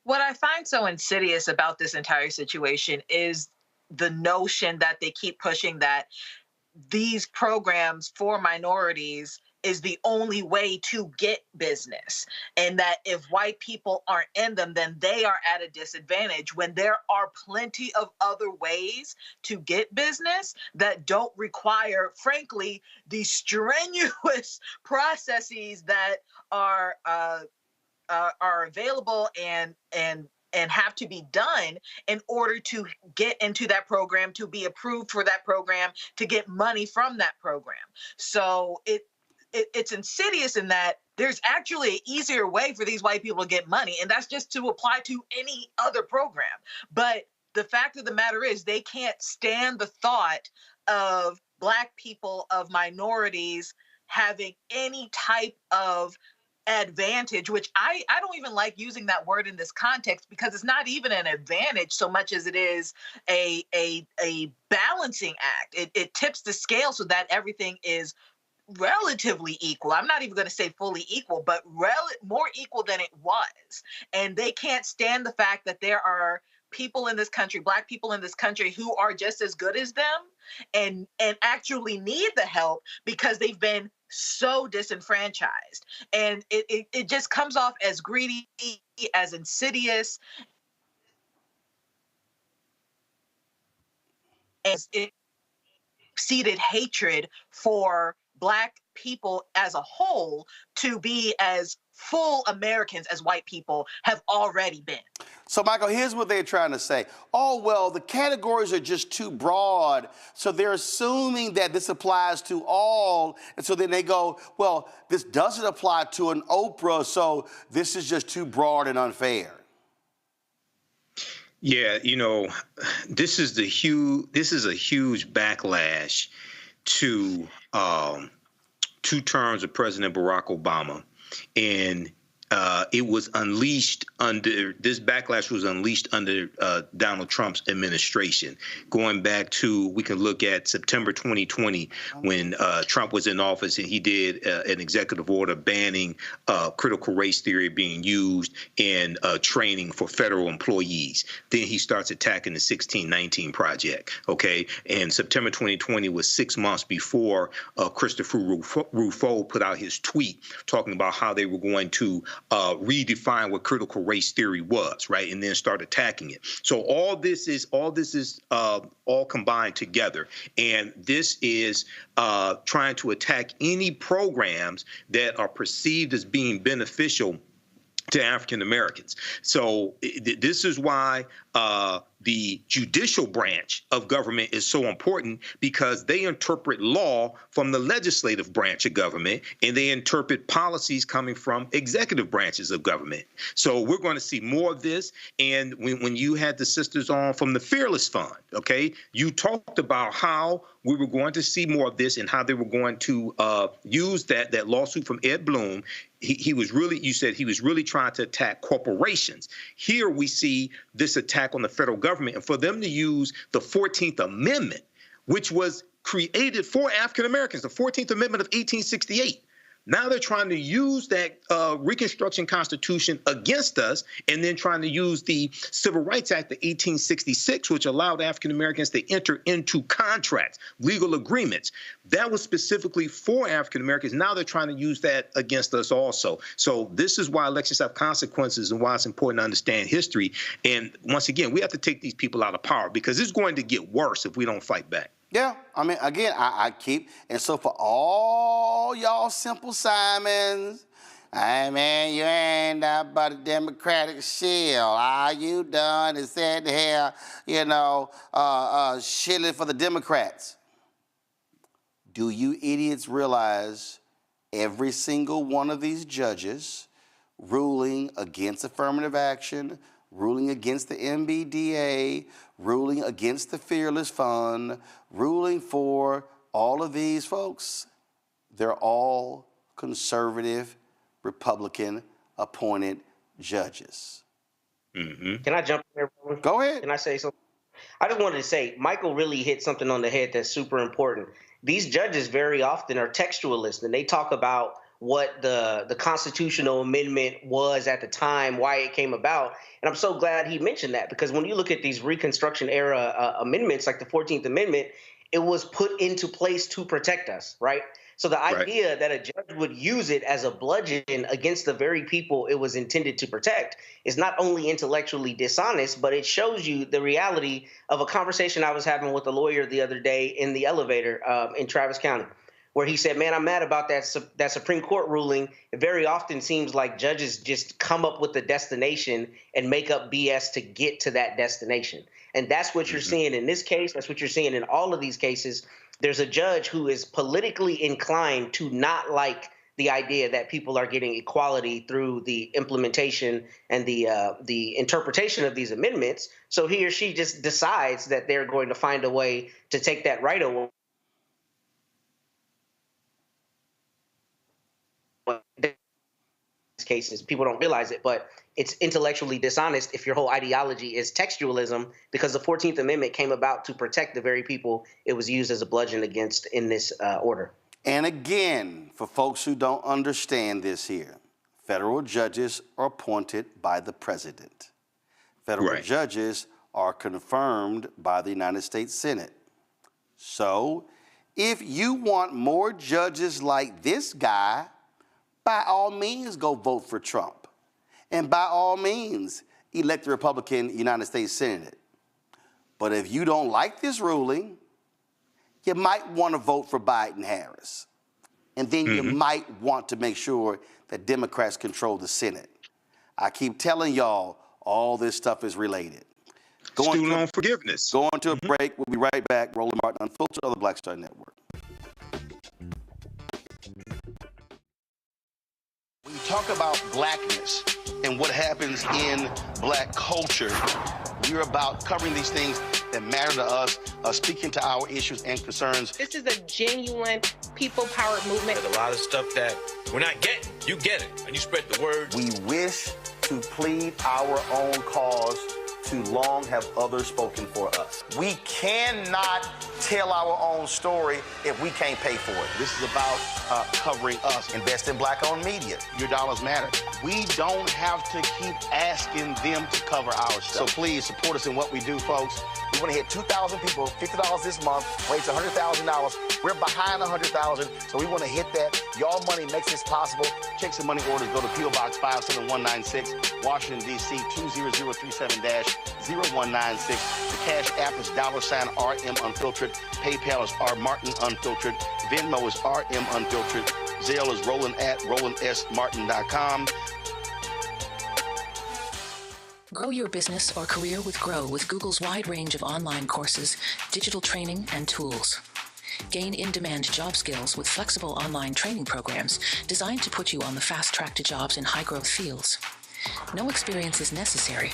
What I find so insidious about this entire situation is the notion that they keep pushing that these programs for minorities is the only way to get business, and that if white people aren't in them, then they are at a disadvantage, when there are plenty of other ways to get business that don't require, frankly, the strenuous processes that are available and have to be done in order to get into that program, to be approved for that program, to get money from that program. So it's insidious in that there's actually an easier way for these white people to get money, and that's just to apply to any other program. But the fact of the matter is they can't stand the thought of Black people, of minorities, having any type of advantage, which I don't even like using that word in this context because it's not even an advantage so much as it is a balancing act. It tips the scale so that everything is relatively equal. I'm not even going to say fully equal, but more equal than it was. And they can't stand the fact that there are people in this country, Black people in this country, who are just as good as them and actually need the help because they've been so disenfranchised. And it just comes off as greedy, as insidious, as it seated hatred for Black people as a whole to be as full Americans as white people have already been. So, Michael, here's what they're trying to say. Oh, well, the categories are just too broad, so they're assuming that this applies to all, and so then they go, well, this doesn't apply to an Oprah, so this is just too broad and unfair. Yeah, this is a huge backlash to 2 terms of President Barack Obama, and it was unleashed this backlash was unleashed under Donald Trump's administration. Going back to, we can look at September 2020 when Trump was in office and he did an executive order banning critical race theory being used in training for federal employees. Then he starts attacking the 1619 Project. Okay, and September 2020 was 6 months before Christopher Rufo put out his tweet talking about how they were going to redefine what critical race theory was, right, and then start attacking it. So all this is all combined together, and this is trying to attack any programs that are perceived as being beneficial to African Americans. So this is why the judicial branch of government is so important, because they interpret law from the legislative branch of government, and they interpret policies coming from executive branches of government. So we're going to see more of this. And when you had the sisters on from the Fearless Fund, okay, you talked about how we were going to see more of this and how they were going to use that lawsuit from Ed Blum. You said he was really trying to attack corporations. Here we see this attack on the federal government, and for them to use the 14th Amendment, which was created for African Americans, the 14th Amendment of 1868. Now they're trying to use that Reconstruction Constitution against us, and then trying to use the Civil Rights Act of 1866, which allowed African Americans to enter into contracts, legal agreements. That was specifically for African Americans. Now they're trying to use that against us also. So this is why elections have consequences and why it's important to understand history. And once again, we have to take these people out of power, because it's going to get worse if we don't fight back. Yeah, I mean, again, I keep, and so for all y'all Simple Simons, hey man, you ain't up but a Democratic shield. All you done is said here, shilling for the Democrats. Do you idiots realize every single one of these judges ruling against affirmative action, ruling against the MBDA, ruling against the Fearless Fund, ruling for all of these folks, they're all conservative, Republican appointed judges. Mm-hmm. Can I jump in there? Go ahead. Can I say something? I just wanted to say, Michael really hit something on the head that's super important. These judges very often are textualists, and they talk about what the constitutional amendment was at the time, why it came about. And I'm so glad he mentioned that, because when you look at these Reconstruction era amendments, like the 14th Amendment, it was put into place to protect us, right? So the idea that a judge would use it as a bludgeon against the very people it was intended to protect is not only intellectually dishonest, but it shows you the reality of a conversation I was having with a lawyer the other day in the elevator in Travis County, where he said, man, I'm mad about that Supreme Court ruling. It very often seems like judges just come up with the destination and make up BS to get to that destination. And that's what you're seeing in this case. That's what you're seeing in all of these cases. There's a judge who is politically inclined to not like the idea that people are getting equality through the implementation and the interpretation of these amendments. So he or she just decides that they're going to find a way to take that right away. cases. People don't realize it, but it's intellectually dishonest if your whole ideology is textualism, because the 14th Amendment came about to protect the very people it was used as a bludgeon against in this order. And again, for folks who don't understand this here, federal judges are appointed by the president. Federal judges are confirmed by the United States Senate. So if you want more judges like this guy, by all means, go vote for Trump. And by all means, elect the Republican United States Senate. But if you don't like this ruling, you might want to vote for Biden-Harris. And then you might want to make sure that Democrats control the Senate. I keep telling y'all, all this stuff is related. Student loan forgiveness. Going to a break. We'll be right back. Roland Martin Unfiltered on the Black Star Network. When you talk about blackness and what happens in black culture, we're about covering these things that matter to us, speaking to our issues and concerns. This is a genuine people-powered movement. There's a lot of stuff that we're not getting. You get it, and you spread the word. We wish to plead our own cause. Too long have others spoken for us. We cannot tell our own story if we can't pay for it. This is about covering us. Invest in black-owned media. Your dollars matter. We don't have to keep asking them to cover our stuff. So please support us in what we do, folks. We want to hit 2,000 people, $50 this month, raise $100,000. We're behind 100,000, so we want to hit that. Y'all money makes this possible. Check some money orders. Go to P.O. Box 57196, Washington, D.C. 20037-0196. The Cash App is $RM Unfiltered. PayPal is R Martin Unfiltered. Venmo is RM Unfiltered. Zelle is Roland at RolandSMartin.com. Grow your business or career with Grow with Google's wide range of online courses, digital training, and tools. Gain in-demand job skills with flexible online training programs designed to put you on the fast track to jobs in high-growth fields. No experience is necessary.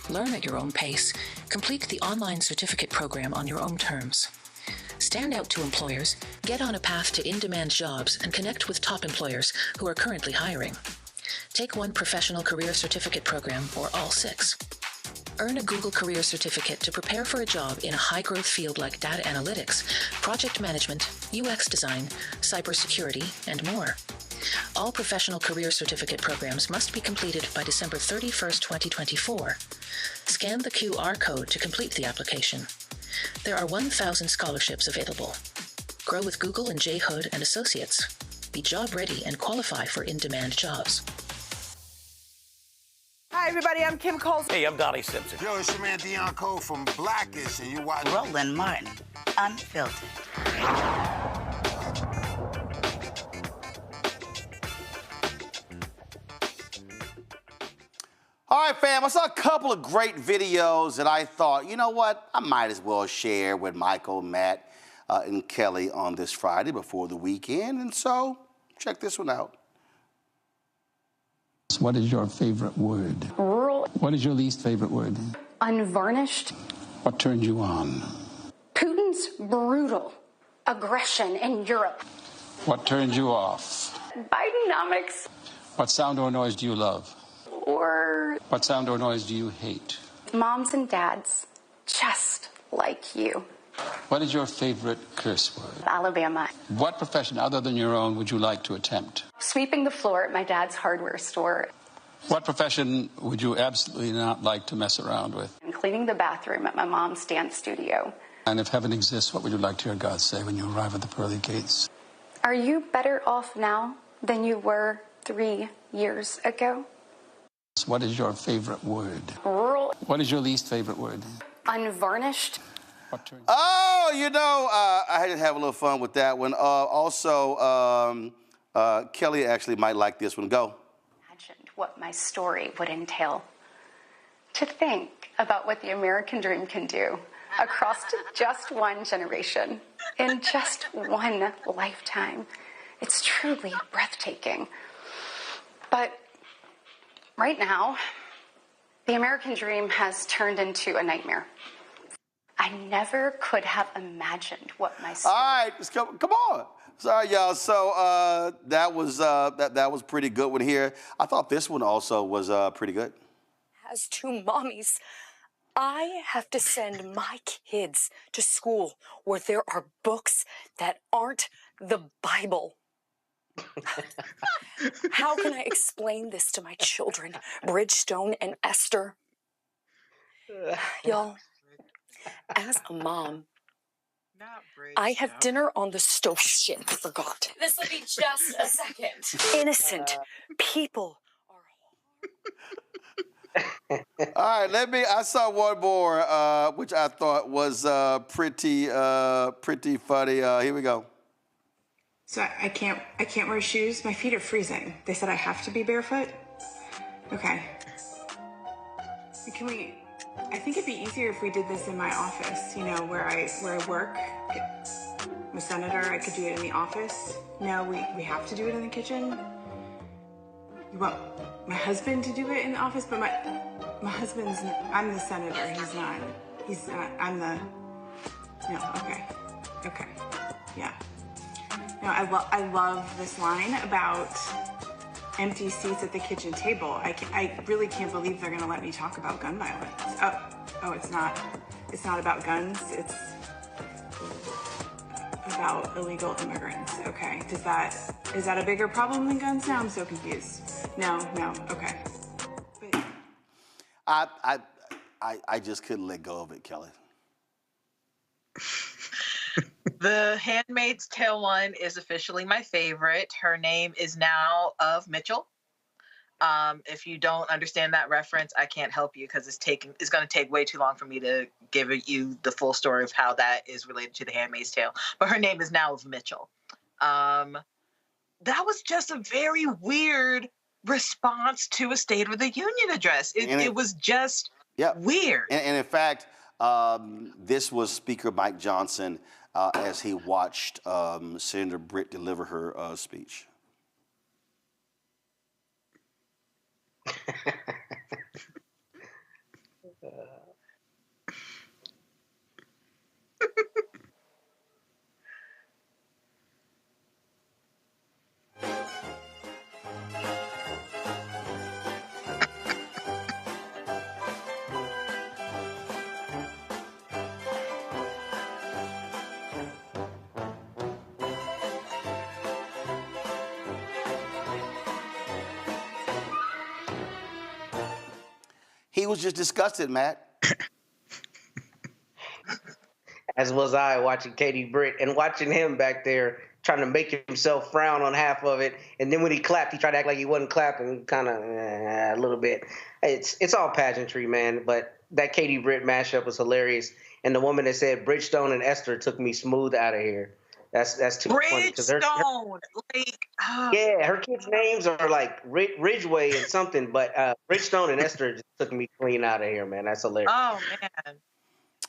Learn at your own pace. Complete the online certificate program on your own terms. Stand out to employers, get on a path to in-demand jobs, and connect with top employers who are currently hiring. Take one professional career certificate program or all 6. Earn a Google Career Certificate to prepare for a job in a high-growth field like data analytics, project management, UX design, cybersecurity, and more. All professional career certificate programs must be completed by December 31st, 2024. Scan the QR code to complete the application. There are 1,000 scholarships available. Grow with Google and J. Hood and Associates. Be job ready and qualify for in-demand jobs. Hi, everybody. I'm Kim Coles. Hey, I'm Donnie Simpson. Yo, it's your man Deion Cole from Blackish, and you watch Roland Martin Unfiltered. All right, fam, I saw a couple of great videos that I thought, you know what, I might as well share with Michael, Matt, and Kelly on this Friday before the weekend. And so, check this one out. What is your favorite word? Rural. What is your least favorite word? Unvarnished. What turned you on? Putin's brutal aggression in Europe. What turned you off? Bidenomics. What sound or noise do you love? Or what sound or noise do you hate? Moms and dads, just like you. What is your favorite curse word? Alabama. What profession other than your own would you like to attempt? Sweeping the floor at my dad's hardware store. What profession would you absolutely not like to mess around with? And cleaning the bathroom at my mom's dance studio. And if heaven exists, what would you like to hear God say when you arrive at the pearly gates? Are you better off now than you were 3 years ago? What is your favorite word? Rural. What is your least favorite word? Unvarnished. Oh, you know, I had to have a little fun with that one. Kelly actually might like this one. Go. Imagined what my story would entail. To think about what the American dream can do across just one generation, in just one lifetime. It's truly breathtaking. But right now, the American dream has turned into a nightmare. I I never could have imagined what my story. All right, come on. Sorry, y'all. So that was pretty good one here. I thought this one also was pretty good. As two mommies, I have to send my kids to school where there are books that aren't the Bible. How can I explain this to my children, Bridgestone and Esther? Y'all, as a mom, I have dinner on the stove. Shit, I forgot. This will be just a second. Innocent people. All right, I saw one more, which I thought was pretty funny. Here we go. So I can't wear shoes. My feet are freezing. They said I have to be barefoot. Okay. I think it'd be easier if we did this in my office, where I work. I'm a senator, I could do it in the office. No, we have to do it in the kitchen. You want my husband to do it in the office, but my husband's, I'm the senator, he's not, okay, yeah. No, I love this line about empty seats at the kitchen table. I really can't believe they're gonna let me talk about gun violence. Oh, it's not about guns, it's about illegal immigrants. Okay, is that a bigger problem than guns? Now I'm so confused. No, okay. But... I just couldn't let go of it, Kelly. The Handmaid's Tale one is officially my favorite. Her name is now of Mitchell. If you don't understand that reference, I can't help you because it's going to take way too long for me to give you the full story of how that is related to The Handmaid's Tale. But her name is now of Mitchell. That was just a very weird response to a State of the Union address. It was just weird. And in fact, this was Speaker Mike Johnson as he watched Senator Britt deliver her speech. He was just disgusted, Matt. As was I watching Katie Britt and watching him back there trying to make himself frown on half of it. And then when he clapped, he tried to act like he wasn't clapping, kind of a little bit. It's all pageantry, man. But that Katie Britt mashup was hilarious. And the woman that said Bridgestone and Esther took me smooth out of here. That's too funny. Bridgestone, yeah, her kids' names are like Ridgeway and something, but Bridgestone and Esther just took me clean out of here, man. That's hilarious. Oh man.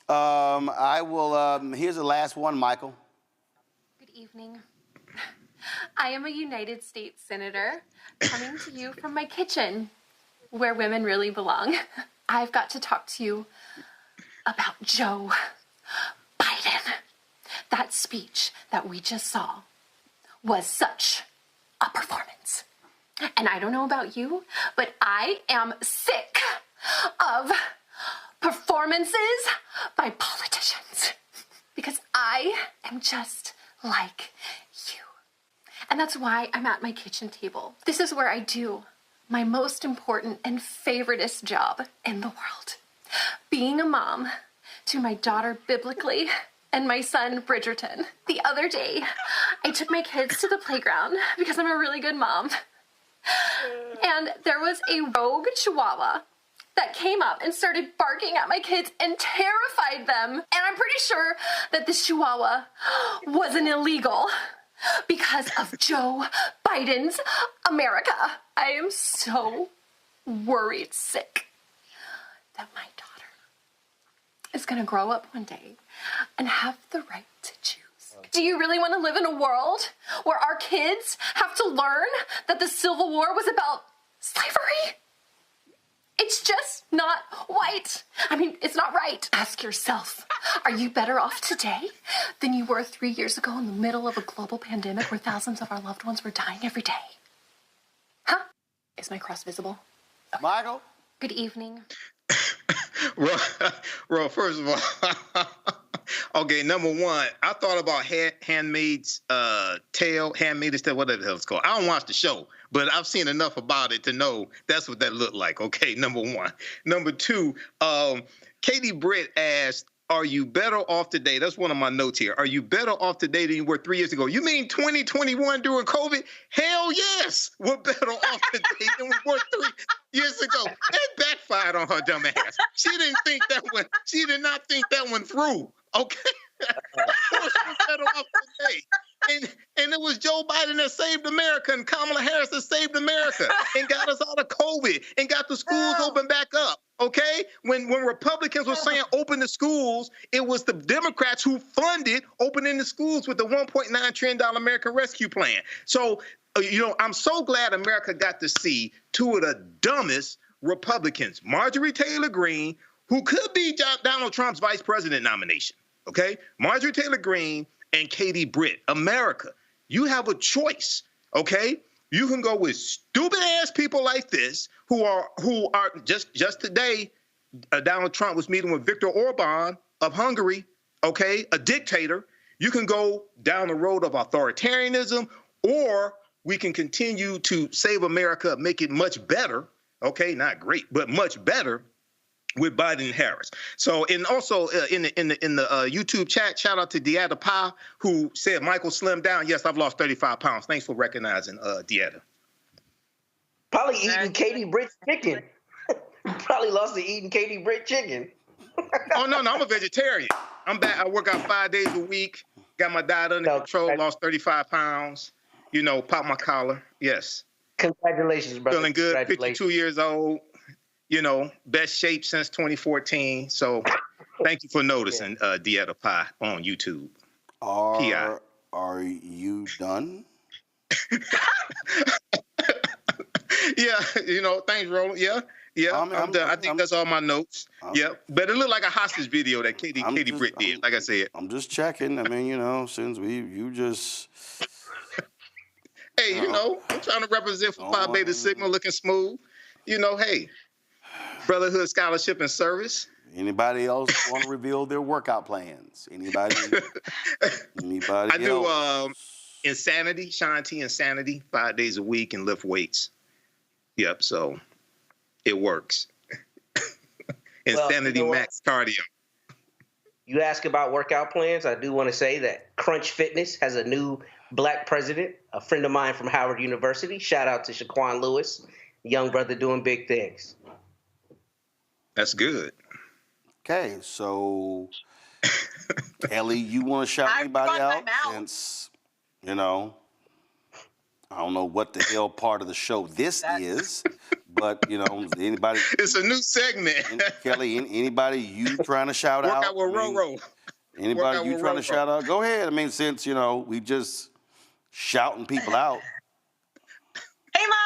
I will. Here's the last one, Michael. Good evening. I am a United States Senator coming to you from my kitchen, where women really belong. I've got to talk to you about Joe Biden. That speech that we just saw was such a performance. And I don't know about you, but I am sick of performances by politicians because I am just like you. And that's why I'm at my kitchen table. This is where I do my most important and favoriteest job in the world. Being a mom to my daughter biblically and my son Bridgerton. The other day, I took my kids to the playground because I'm a really good mom. And there was a rogue chihuahua that came up and started barking at my kids and terrified them. And I'm pretty sure that this chihuahua wasn't illegal because of Joe Biden's America. I am so worried sick that my daughter is going to grow up one day and have the right to choose. Do you really want to live in a world where our kids have to learn that the Civil War was about slavery? It's just not white. I mean, it's not right. Ask yourself, Are you better off today than you were 3 years ago in the middle of a global pandemic where thousands of our loved ones were dying every day? Huh? Is my cross visible? Okay. Michael? Good evening. Well, first of all, okay, number one, I thought about Handmaid's Tale, Handmaid's Tale, whatever the hell it's called. I don't watch the show, but I've seen enough about it to know that's what that looked like. Okay, number one. Number two, Katie Britt asked, are you better off today? That's one of my notes here. Are you better off today than you were 3 years ago? You mean 2021 during COVID? Hell yes, we're better off today than we were 3 years ago. That backfired on her dumb ass. She didn't think that one. She did not think that one through. Okay, we're better off today. And it was Joe Biden that saved America and Kamala Harris that saved America and got us out of COVID and got the schools open back up. Okay, when Republicans were saying open the schools, it was the Democrats who funded opening the schools with the $1.9 trillion American Rescue Plan. So, I'm so glad America got to see two of the dumbest Republicans, Marjorie Taylor Greene, who could be Donald Trump's vice president nomination. Okay, Marjorie Taylor Greene and Katie Britt. America, you have a choice. Okay. You can go with stupid ass people like this who are just today. Donald Trump was meeting with Viktor Orban of Hungary, okay, a dictator. You can go down the road of authoritarianism, or we can continue to save America, make it much better, okay, not great, but much better with Biden and Harris. So, and also in the YouTube chat, shout out to Dieta Pa, who said Michael slimmed down. Yes, I've lost 35 pounds. Thanks for recognizing Dieta. Probably eating Katie Britt chicken. Probably lost to eating Katie Britt chicken. Oh, no, I'm a vegetarian. I'm back. I work out 5 days a week. Got my diet under control. Lost 35 pounds. Pop my collar. Yes. Congratulations, brother. Feeling good. 52 years old. Best shape since 2014. So thank you for noticing, Dieta Pie on YouTube. Are you done? Yeah, thanks, Roland. Yeah, I'm done. I think that's all my notes. Yeah, but it looked like a hostage video that Katie Britt did, like I said. I'm just checking. I mean, since you just... Hey, I'm trying to represent for Phi Beta Sigma, looking smooth. Hey, brotherhood, scholarship, and service. Anybody else want to reveal their workout plans? Anybody I do Insanity, Sean T. Insanity, 5 days a week and lift weights. Yep, so it works. Insanity Max Cardio. You ask about workout plans, I do want to say that Crunch Fitness has a new black president, a friend of mine from Howard University. Shout out to Shaquan Lewis, young brother doing big things. That's good. Okay, so Kelly, you want to shout anybody out? Since, I don't know what the hell part of the show this is, but, anybody. It's a new segment. Kelly, anybody you trying to shout out? Work out with Roro. Anybody you trying to shout out? Go ahead. I mean, since, we just shouting people out. Hey, Mom.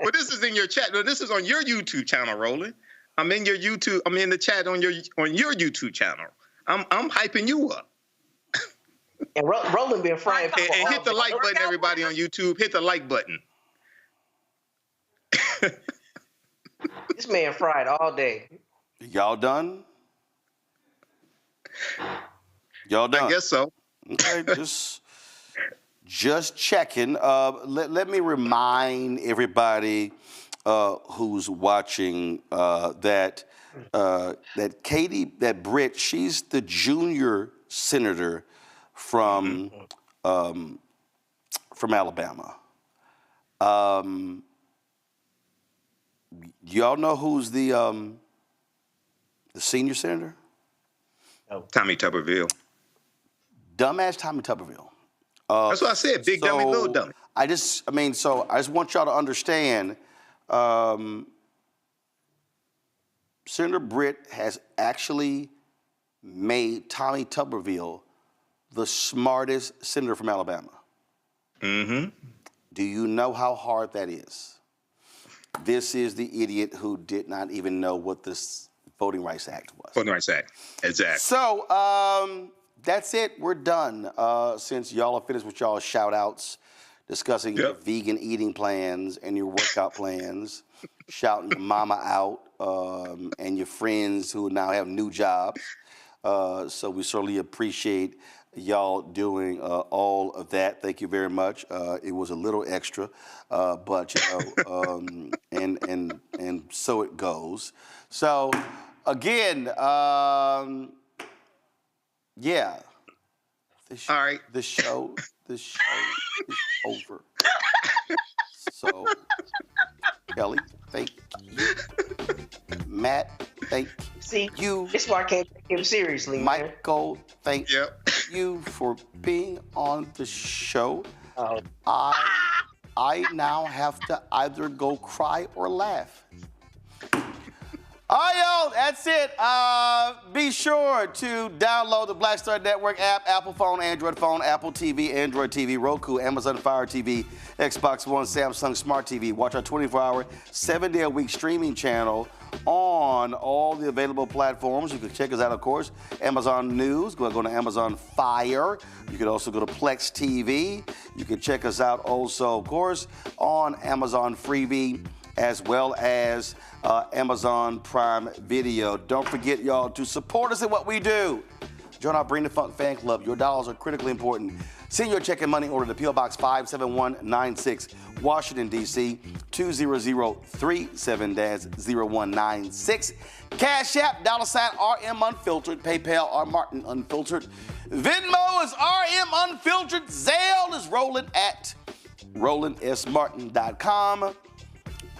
Well, this is in your chat. No, this is on your YouTube channel, Roland. I'm in your YouTube. I'm in the chat on your YouTube channel. I'm hyping you up. And Roland been frying. And hit the like button, everybody on YouTube. Hit the like button. This man fried all day. Y'all done? Y'all done? I guess so. Okay, just checking. Let me remind everybody who's watching that Britt, she's the junior senator from Alabama. Y'all know who's the senior senator? No. Tommy Tuberville. Dumbass Tommy Tuberville. That's what I said, big dummy, little dummy. I just want y'all to understand, Senator Britt has actually made Tommy Tuberville the smartest senator from Alabama. Mm-hmm. Do you know how hard that is? This is the idiot who did not even know what the Voting Rights Act was. Voting Rights Act, exactly. So that's it. We're done. Since y'all are finished with y'all shout-outs, discussing your vegan eating plans and your workout plans, shouting your mama out and your friends who now have new jobs. So we certainly appreciate y'all doing all of that. Thank you very much. It was a little extra, but you know, and so it goes. So again, yeah. All right. The show is over. So Kelly, thank you. Matt, thank you. This is why I can't take him seriously, Michael, thank you for being on the show. I now have to either go cry or laugh. All right, y'all, that's it. Be sure to download the Black Star Network app, Apple phone, Android phone, Apple TV, Android TV, Roku, Amazon Fire TV, Xbox One, Samsung Smart TV. Watch our 24-hour, 7-day-a-week streaming channel on all the available platforms. You can check us out, of course, Amazon News. Go to Amazon Fire. You can also go to Plex TV. You can check us out also, of course, on Amazon Freevee, as well as Amazon Prime Video. Don't forget, y'all, to support us in what we do. Join our Bring the Funk fan club. Your dollars are critically important. Send your check and money order to P.O. Box 57196, Washington, D.C., 20037-0196. Cash App, $RM Unfiltered. PayPal, R. Martin Unfiltered. Venmo is RM Unfiltered. Zelle is Roland at RolandSMartin.com.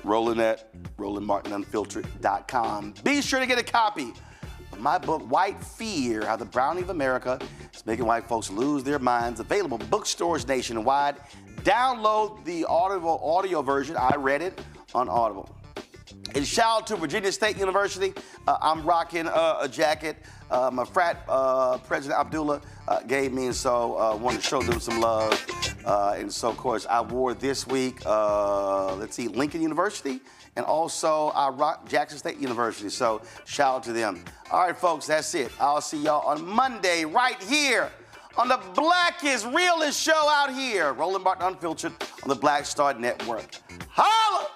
Roland at RolandMartinUnfiltered.com. Be sure to get a copy of my book, White Fear, How the Browning of America is Making White Folks Lose Their Minds. Available bookstores nationwide. Download the audio version. I read it on Audible. And shout out to Virginia State University. I'm rocking a jacket my frat President Abdullah gave me, and so wanted to show them some love. And so, of course, I wore this week, Lincoln University, and also I rock Jackson State University. So shout out to them. All right, folks, that's it. I'll see y'all on Monday right here on the blackest, realest show out here, Roland Martin Unfiltered on the Black Star Network. Holla!